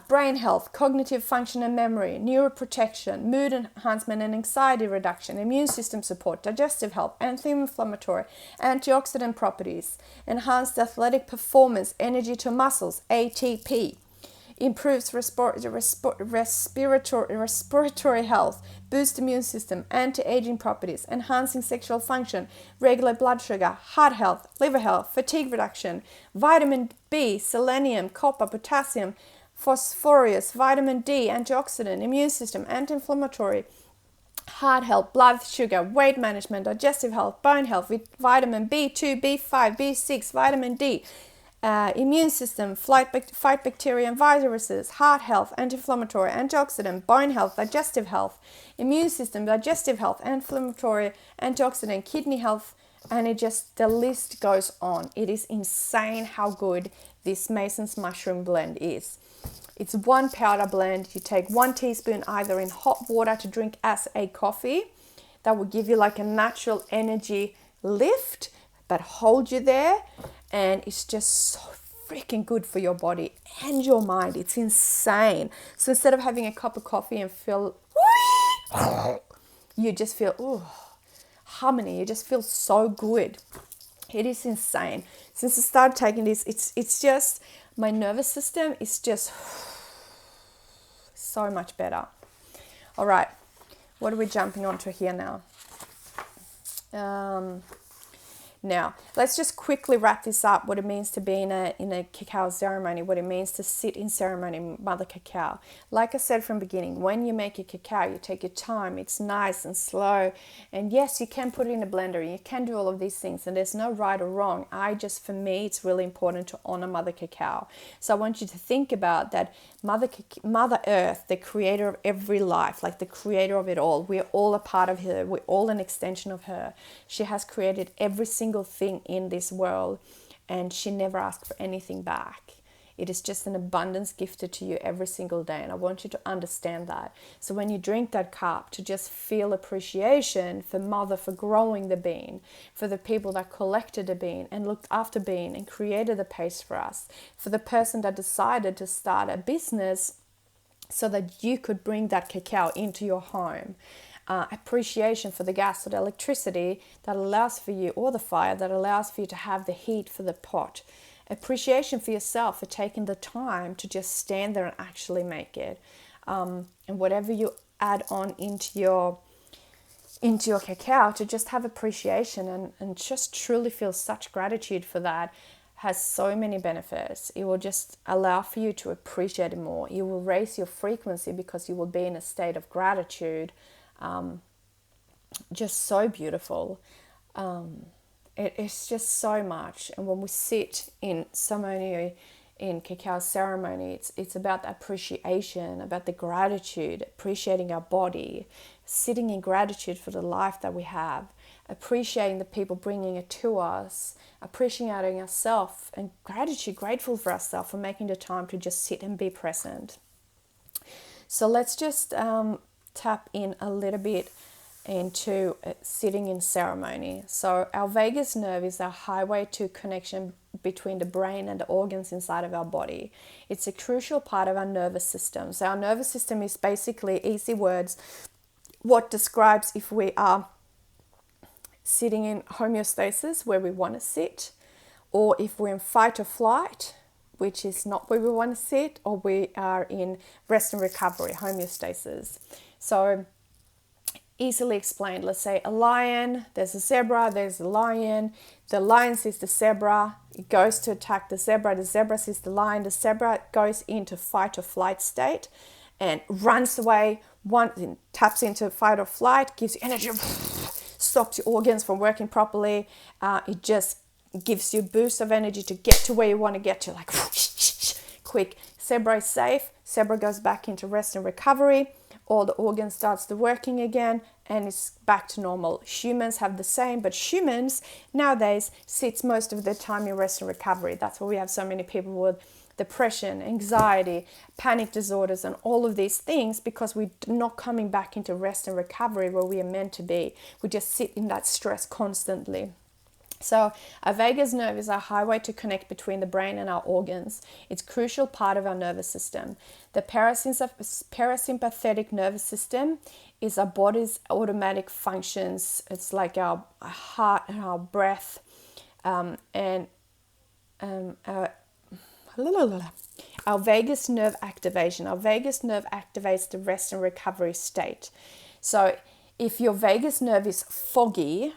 brain health, cognitive function and memory, neuroprotection, mood enhancement and anxiety reduction, immune system support, digestive health, anti-inflammatory, antioxidant properties, enhanced athletic performance, energy to muscles, ATP, improves respiratory health, boosts immune system, anti-aging properties, enhancing sexual function, regulate blood sugar, heart health, liver health, fatigue reduction, vitamin B, selenium, copper, potassium, phosphorus, vitamin D, antioxidant, immune system, anti-inflammatory, heart health, blood sugar, weight management, digestive health, bone health, vitamin B2, B5, B6, vitamin D, immune system, fight bacteria and viruses, heart health, anti-inflammatory, antioxidant, bone health, digestive health, immune system, digestive health, inflammatory, antioxidant, kidney health, and the list goes on. It is insane how good this Mason's mushroom blend is. It's one powder blend. You take 1 teaspoon either in hot water to drink as a coffee. That will give you like a natural energy lift, but hold you there. And it's just so freaking good for your body and your mind. It's insane. So instead of having a cup of coffee and feel, you just feel, harmony. You just feel so good. It is insane. Since I started taking this, it's just, my nervous system is just so much better. All right, what are we jumping onto here now? Now, let's just quickly wrap this up, what it means to be in a cacao ceremony, what it means to sit in ceremony, Mother Cacao. Like I said from the beginning, when you make a cacao, you take your time, it's nice and slow. And yes, you can put it in a blender, you can do all of these things, and there's no right or wrong. For me, it's really important to honor Mother Cacao. So I want you to think about that Mother Earth, the creator of every life, like the creator of it all. We're all a part of her. We're all an extension of her. She has created every single thing in this world, and she never asked for anything back. It is just an abundance gifted to you every single day, and I want you to understand that. So when you drink that cup, to just feel appreciation for Mother, for growing the bean, for the people that collected the bean and looked after bean and created the paste for us, for the person that decided to start a business so that you could bring that cacao into your home. Appreciation for the gas or the electricity that allows for you, or the fire that allows for you to have the heat for the pot. Appreciation for yourself for taking the time to just stand there and actually make it. And whatever you add on into your cacao, to just have appreciation and just truly feel such gratitude for that, has so many benefits. It will just allow for you to appreciate it more. You will raise your frequency because you will be in a state of gratitude. Just so beautiful. It's just so much. And when we sit in ceremony, in cacao ceremony, it's about the appreciation, about the gratitude, appreciating our body, sitting in gratitude for the life that we have, appreciating the people bringing it to us, appreciating ourselves, and grateful for ourselves for making the time to just sit and be present. So let's just tap in a little bit into sitting in ceremony. So our vagus nerve is our highway to connection between the brain and the organs inside of our body. It's a crucial part of our nervous system. So our nervous system is basically, easy words, what describes if we are sitting in homeostasis, where we want to sit, or if we're in fight or flight, which is not where we want to sit, or we are in rest and recovery, homeostasis. So easily explained, let's say a lion, there's a zebra, there's a lion, the lion sees the zebra, it goes to attack the zebra sees the lion, the zebra goes into fight or flight state and runs away, taps into fight or flight, gives you energy, stops your organs from working properly, it just gives you a boost of energy to get to where you want to get to, like quick. Zebra is safe, zebra goes back into rest and recovery, all the organs starts to working again, and it's back to normal. Humans have the same, but humans nowadays sits most of their time in rest and recovery. That's why we have so many people with depression, anxiety, panic disorders, and all of these things, because we're not coming back into rest and recovery where we are meant to be. We just sit in that stress constantly. So our vagus nerve is our highway to connect between the brain and our organs. It's a crucial part of our nervous system. The parasympathetic nervous system is our body's automatic functions. It's like our heart and our breath, our vagus nerve activation. Our vagus nerve activates the rest and recovery state. So if your vagus nerve is foggy,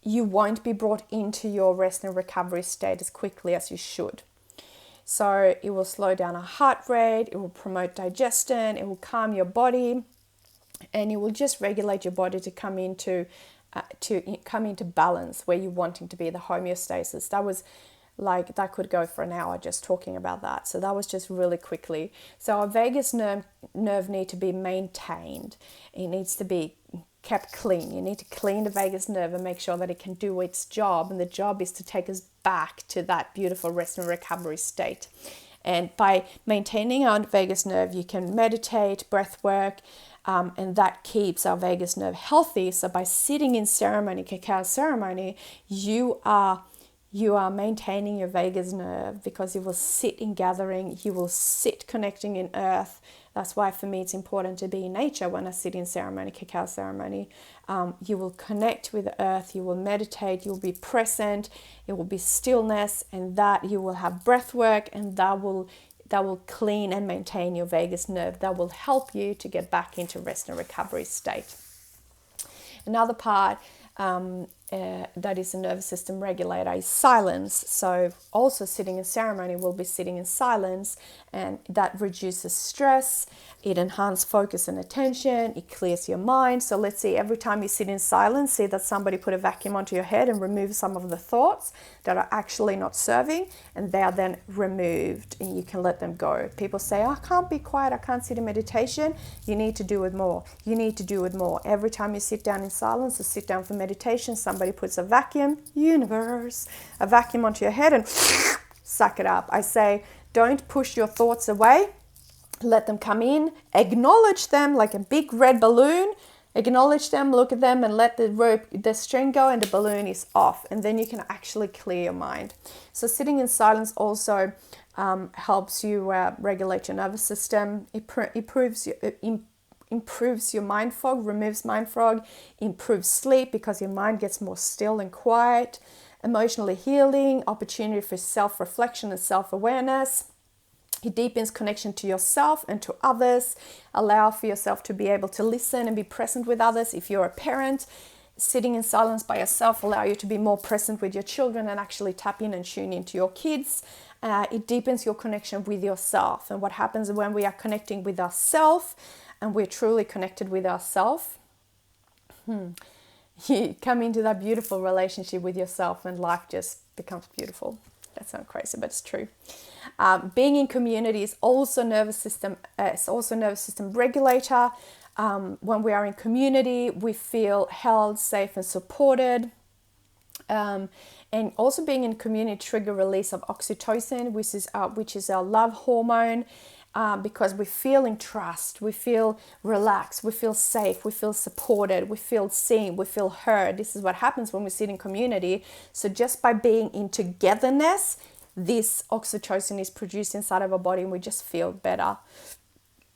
you won't be brought into your rest and recovery state as quickly as you should. So it will slow down our heart rate, it will promote digestion, it will calm your body, and it will just regulate your body to come into balance where you're wanting to be, the homeostasis. That could go for an hour just talking about that. So that was just really quickly. So our vagus nerve need to be maintained. It needs to be kept clean. You need to clean the vagus nerve and make sure that it can do its job. And the job is to take us back to that beautiful rest and recovery state. And by maintaining our vagus nerve, you can meditate, breath work, and that keeps our vagus nerve healthy. So by sitting in ceremony, cacao ceremony, you are maintaining your vagus nerve, because you will sit in gathering, you will sit connecting in earth. That's why for me it's important to be in nature when I sit in ceremony, cacao ceremony. You will connect with the earth, you will meditate, you will be present, it will be stillness, and that you will have breath work, and that will clean and maintain your vagus nerve. That will help you to get back into rest and recovery state. Another part that is a nervous system regulator is silence. So also sitting in ceremony, we'll be sitting in silence, and that reduces stress, it enhances focus and attention, it clears your mind. So let's say every time you sit in silence, see that somebody put a vacuum onto your head and remove some of the thoughts that are actually not serving, and they are then removed and you can let them go. People say, I can't be quiet, I can't sit in meditation. You need to do it more. You need to do it more. Every time you sit down in silence or sit down for meditation, somebody puts a vacuum onto your head and suck it up. I say, don't push your thoughts away. Let them come in, acknowledge them like a big red balloon, acknowledge them, look at them, and let the string go, and the balloon is off, and then you can actually clear your mind. So sitting in silence also helps you regulate your nervous system. It improves your mind fog, removes mind fog, improves sleep because your mind gets more still and quiet, emotionally healing, opportunity for self-reflection and self-awareness. It deepens connection to yourself and to others, allow for yourself to be able to listen and be present with others. If you're a parent, sitting in silence by yourself allow you to be more present with your children and actually tap in and tune into your kids. It deepens your connection with yourself. And what happens when we are connecting with ourselves and we're truly connected with ourselves, you come into that beautiful relationship with yourself and life just becomes beautiful. That sounds crazy, but it's true. Being in community is also nervous system regulator. When we are in community, we feel held, safe, and supported. And also being in community trigger release of oxytocin, which is our love hormone. Because we feel in trust, we feel relaxed, we feel safe, we feel supported, we feel seen, we feel heard. This is what happens when we sit in community. So just by being in togetherness, this oxytocin is produced inside of our body and we just feel better.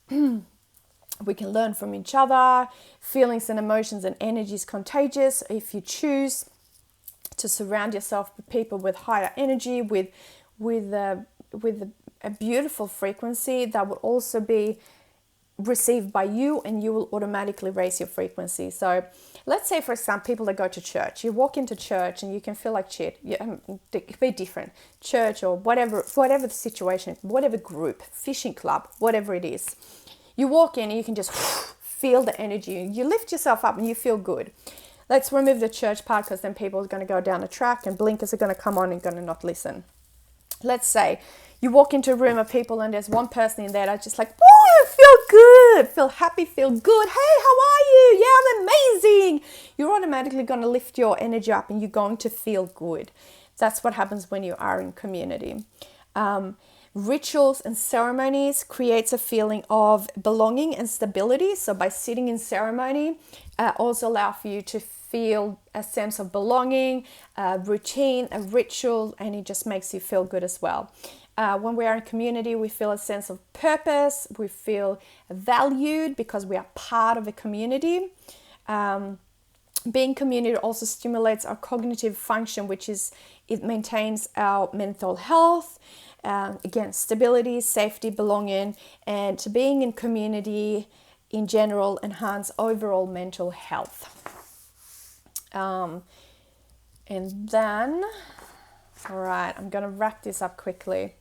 We can learn from each other. Feelings and emotions and energy is contagious. If you choose to surround yourself with people with higher energy, with a beautiful frequency that will also be received by you, and you will automatically raise your frequency. So let's say, for example, people that go to church, you walk into church and you can feel like shit. It could be different church or whatever the situation, whatever group, fishing club, whatever it is. You walk in and you can just feel the energy. You lift yourself up and you feel good. Let's remove the church part, because then people are going to go down the track and blinkers are going to come on and going to not listen. Let's say you walk into a room of people and there's one person in there that's just like, oh, I feel good, feel happy, feel good. Hey, how are you? Yeah, I'm amazing. You're automatically going to lift your energy up and you're going to feel good. That's what happens when you are in community. Rituals and ceremonies creates a feeling of belonging and stability. So by sitting in ceremony, also allow for you to feel a sense of belonging, a routine, a ritual, and it just makes you feel good as well. When we are in community, we feel a sense of purpose, we feel valued because we are part of a community. Being community also stimulates our cognitive function, it maintains our mental health, again, stability, safety, belonging, and being in community in general enhance overall mental health. And then, all right, I'm going to wrap this up quickly.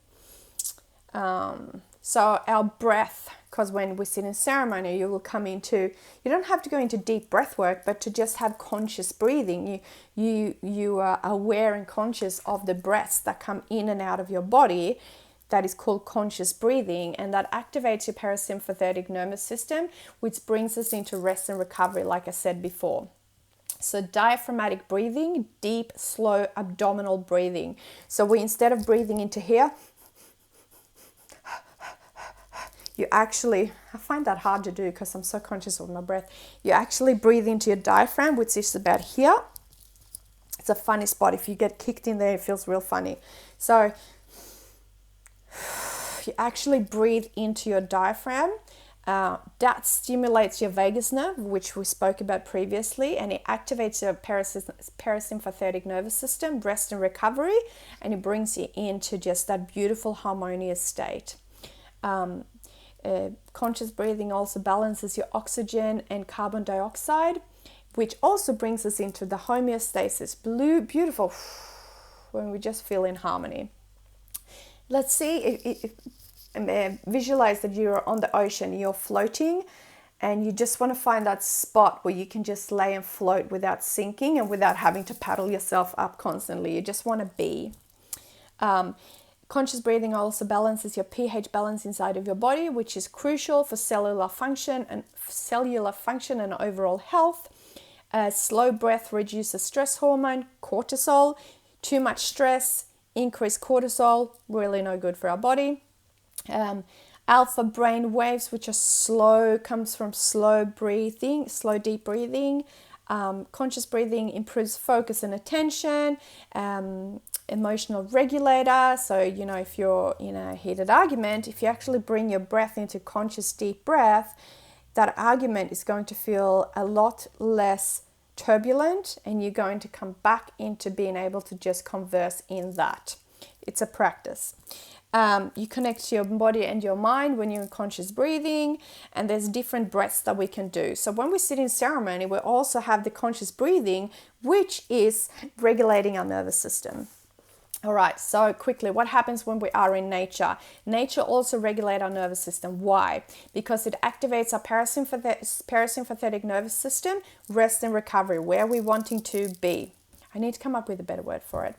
So our breath, because when we sit in ceremony, you will come into, you don't have to go into deep breath work, but to just have conscious breathing. You are aware and conscious of the breaths that come in and out of your body. That is called conscious breathing, and that activates your parasympathetic nervous system, which brings us into rest and recovery, like I said before. So diaphragmatic breathing, deep, slow abdominal breathing. So we, instead of breathing into here, you actually, I find that hard to do because I'm so conscious of my breath. You actually breathe into your diaphragm, which is about here. It's a funny spot. If you get kicked in there, it feels real funny. So you actually breathe into your diaphragm. That stimulates your vagus nerve, which we spoke about previously, and it activates your parasympathetic nervous system, rest and recovery, and it brings you into just that beautiful harmonious state. Conscious breathing also balances your oxygen and carbon dioxide, which also brings us into the homeostasis, beautiful, when we just feel in harmony. Let's see, visualize that you're on the ocean, you're floating, and you just want to find that spot where you can just lay and float without sinking and without having to paddle yourself up constantly. You just want to be. Conscious breathing also balances your pH balance inside of your body, which is crucial for cellular function and overall health. Slow breath reduces stress hormone, cortisol. Too much stress, increased cortisol, really no good for our body. Alpha brain waves, which are slow, comes from slow breathing, slow deep breathing. Conscious breathing improves focus and attention. Emotional regulator. So, if you're in a heated argument, if you actually bring your breath into conscious deep breath, that argument is going to feel a lot less turbulent, and you're going to come back into being able to just converse in that. It's a practice. You connect to your body and your mind when you're in conscious breathing, and there's different breaths that we can do. So when we sit in ceremony, we also have the conscious breathing, which is regulating our nervous system. All right, so quickly, what happens when we are in nature? Nature also regulates our nervous system. Why? Because it activates our parasympathetic nervous system, rest and recovery, where we're wanting to be. I need to come up with a better word for it.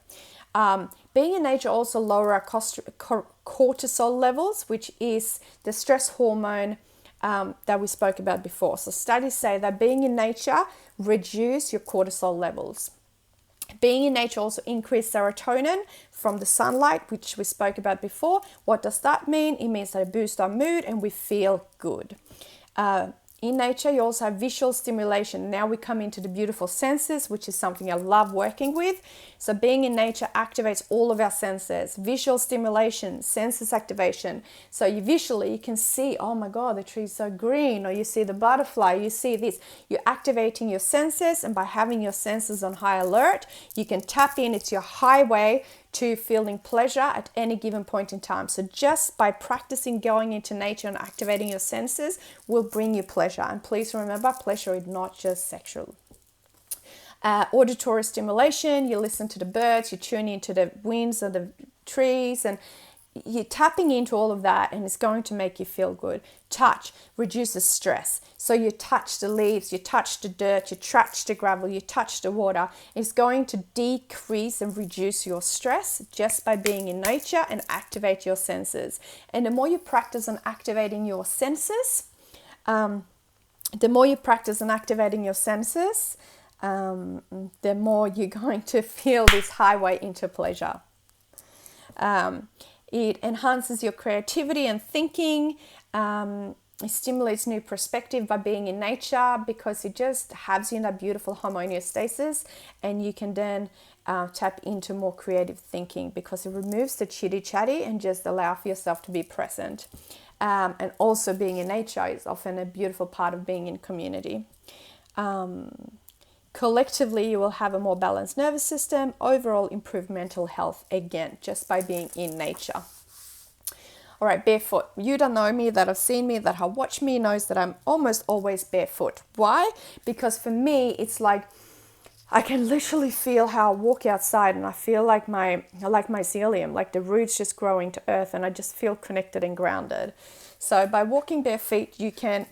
Being in nature also lower our cortisol levels, which is the stress hormone that we spoke about before. So studies say that being in nature reduce your cortisol levels. Being in nature also increases serotonin from the sunlight, which we spoke about before. What does that mean? It means that it boosts our mood and we feel good. In nature, you also have visual stimulation. Now we come into the beautiful senses, which is something I love working with. So being in nature activates all of our senses. Visual stimulation, senses activation. So you can see, oh my God, the tree is so green, or you see the butterfly, you see this. You're activating your senses, and by having your senses on high alert, you can tap in. It's your highway to feeling pleasure at any given point in time. So just by practicing going into nature and activating your senses will bring you pleasure. And please remember, pleasure is not just sexual. Auditory stimulation, you listen to the birds, you tune into the winds of the trees, and you're tapping into all of that, and it's going to make you feel good. Touch reduces stress. So you touch the leaves, you touch the dirt, you touch the gravel, you touch the water. It's going to decrease and reduce your stress just by being in nature and activate your senses. And the more you practice on activating your senses, the more you're going to feel this highway into pleasure. It enhances your creativity and thinking. It stimulates new perspective by being in nature, because it just has you in that beautiful homeostasis, and you can then tap into more creative thinking, because it removes the chitty chatty and just allow for yourself to be present. And also being in nature is often a beautiful part of being in community. Collectively, you will have a more balanced nervous system, overall improved mental health, again, just by being in nature. All right, barefoot. You that know me, that have seen me, that have watched me, knows that I'm almost always barefoot. Why? Because for me, it's like I can literally feel how I walk outside and I feel like my mycelium, like the roots just growing to earth, and I just feel connected and grounded. So by walking bare feet, you can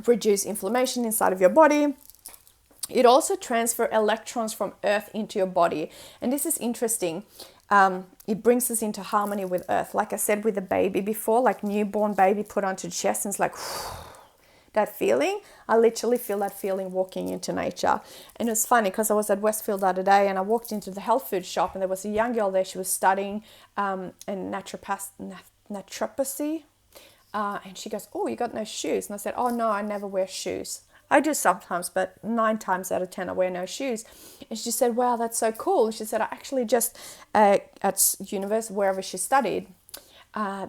reduce inflammation inside of your body. It also transfers electrons from earth into your body. And this is interesting. It brings us into harmony with earth. Like I said with the baby before, like newborn baby put onto the chest, and it's like that feeling. I literally feel that feeling walking into nature. And it was funny because I was at Westfield the other day and I walked into the health food shop, and there was a young girl there. She was studying in naturopathy. And she goes, "Oh, you got no shoes?" And I said, "Oh, no, I never wear shoes. I do sometimes, but 9 times out of 10, I wear no shoes." And she said, "Wow, that's so cool." And she said, "I actually just, at university, wherever she studied,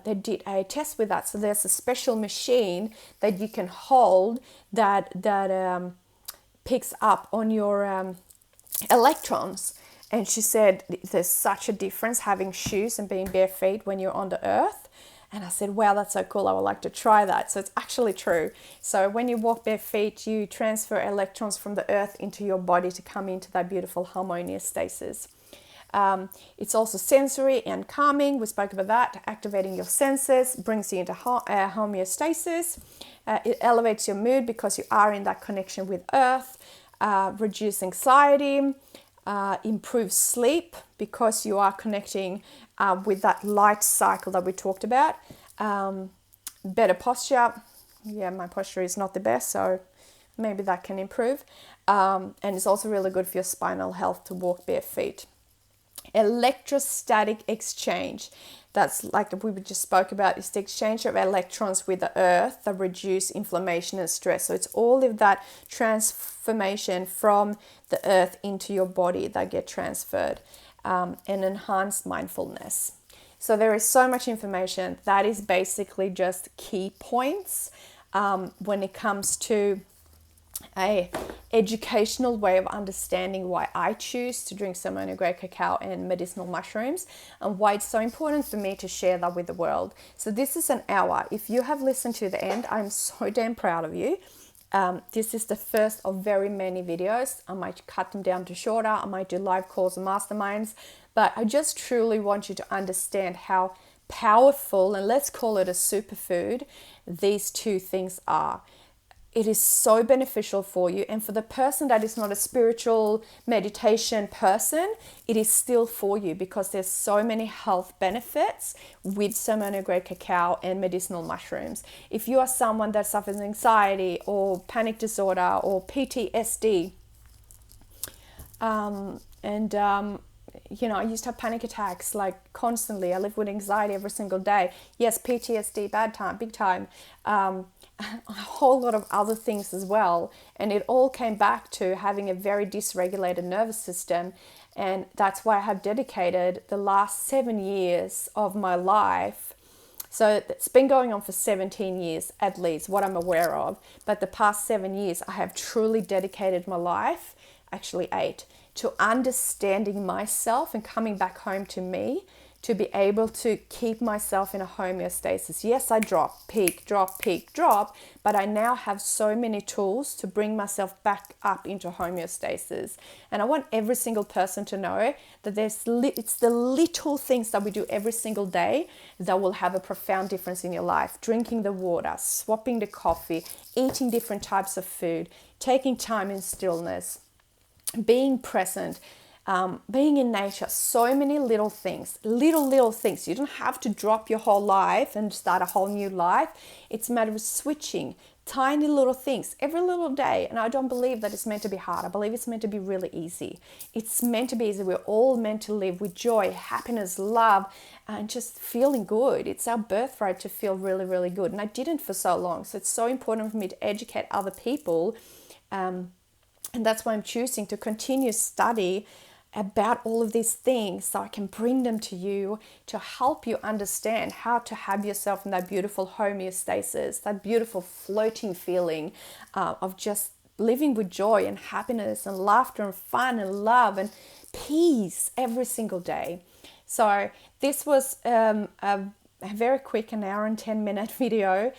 they did a test with that. So there's a special machine that you can hold that picks up on your electrons." And she said, "There's such a difference having shoes and being bare feet when you're on the earth." And I said, "Wow, that's so cool. I would like to try that." So it's actually true. So when you walk bare feet, you transfer electrons from the earth into your body to come into that beautiful harmonious stasis. It's also sensory and calming. We spoke about that. Activating your senses brings you into homeostasis. It elevates your mood because you are in that connection with earth. Reduce anxiety. Improve sleep because you are connecting with that light cycle that we talked about. Better posture. Yeah, my posture is not the best, so maybe that can improve. And it's also really good for your spinal health to walk bare feet. Electrostatic exchange. That's like we just spoke about, is the exchange of electrons with the earth that reduce inflammation and stress. So it's all of that transformation from the earth into your body that get transferred, and enhanced mindfulness. So there is so much information. That is basically just key points when it comes to a educational way of understanding why I choose to drink ceremonial grade cacao and medicinal mushrooms, and why it's so important for me to share that with the world. So this is an hour. If you have listened to the end, I'm so damn proud of you. This is the first of very many videos. I might cut them down to shorter. I might do live calls and masterminds, but I just truly want you to understand how powerful, and let's call it a superfood, these two things are. It is so beneficial for you. And for the person that is not a spiritual meditation person, it is still for you because there's so many health benefits with ceremonial grade cacao and medicinal mushrooms. If you are someone that suffers anxiety or panic disorder or PTSD, I used to have panic attacks like constantly. I live with anxiety every single day. Yes, PTSD, bad time, big time. A whole lot of other things as well. And it all came back to having a very dysregulated nervous system. And that's why I have dedicated the last 7 years of my life. So it's been going on for 17 years at least, what I'm aware of. But the past 7 years, I have truly dedicated my life, actually 8, to understanding myself and coming back home to me, to be able to keep myself in a homeostasis. Yes, I drop, peak, drop, but I now have so many tools to bring myself back up into homeostasis. And I want every single person to know that it's the little things that we do every single day that will have a profound difference in your life. Drinking the water, swapping the coffee, eating different types of food, taking time in stillness, being present, being in nature. So many little things. You don't have to drop your whole life and start a whole new life. It's a matter of switching tiny little things every little day. And I don't believe that it's meant to be hard. I believe it's meant to be really easy. It's meant to be easy. We're all meant to live with joy, happiness, love, and just feeling good. It's our birthright to feel really, really good. And I didn't for so long. So it's so important for me to educate other people. And that's why I'm choosing to continue study about all of these things, so I can bring them to you to help you understand how to have yourself in that beautiful homeostasis, that beautiful floating feeling of just living with joy and happiness and laughter and fun and love and peace every single day. So this was a a very quick, an hour and 10-minute video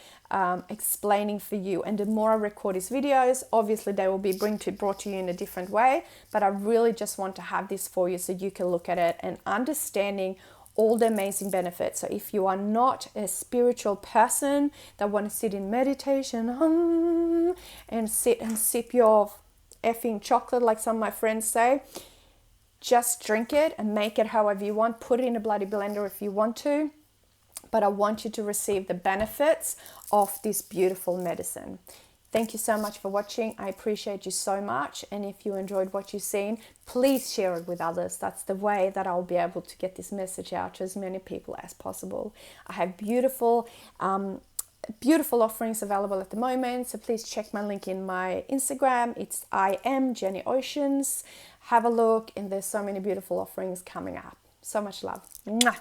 explaining for you. And the more I record these videos, obviously they will be brought to you in a different way, but I really just want to have this for you so you can look at it and understanding all the amazing benefits. So if you are not a spiritual person that want to sit in meditation and sit and sip your effing chocolate like some of my friends say, just drink it and make it however you want. Put it in a bloody blender if you want to. But I want you to receive the benefits of this beautiful medicine. Thank you so much for watching. I appreciate you so much. And if you enjoyed what you've seen, please share it with others. That's the way that I'll be able to get this message out to as many people as possible. I have beautiful offerings available at the moment. So please check my link in my Instagram. It's I am Jenny Oceans. Have a look, and there's so many beautiful offerings coming up. So much love. Mwah.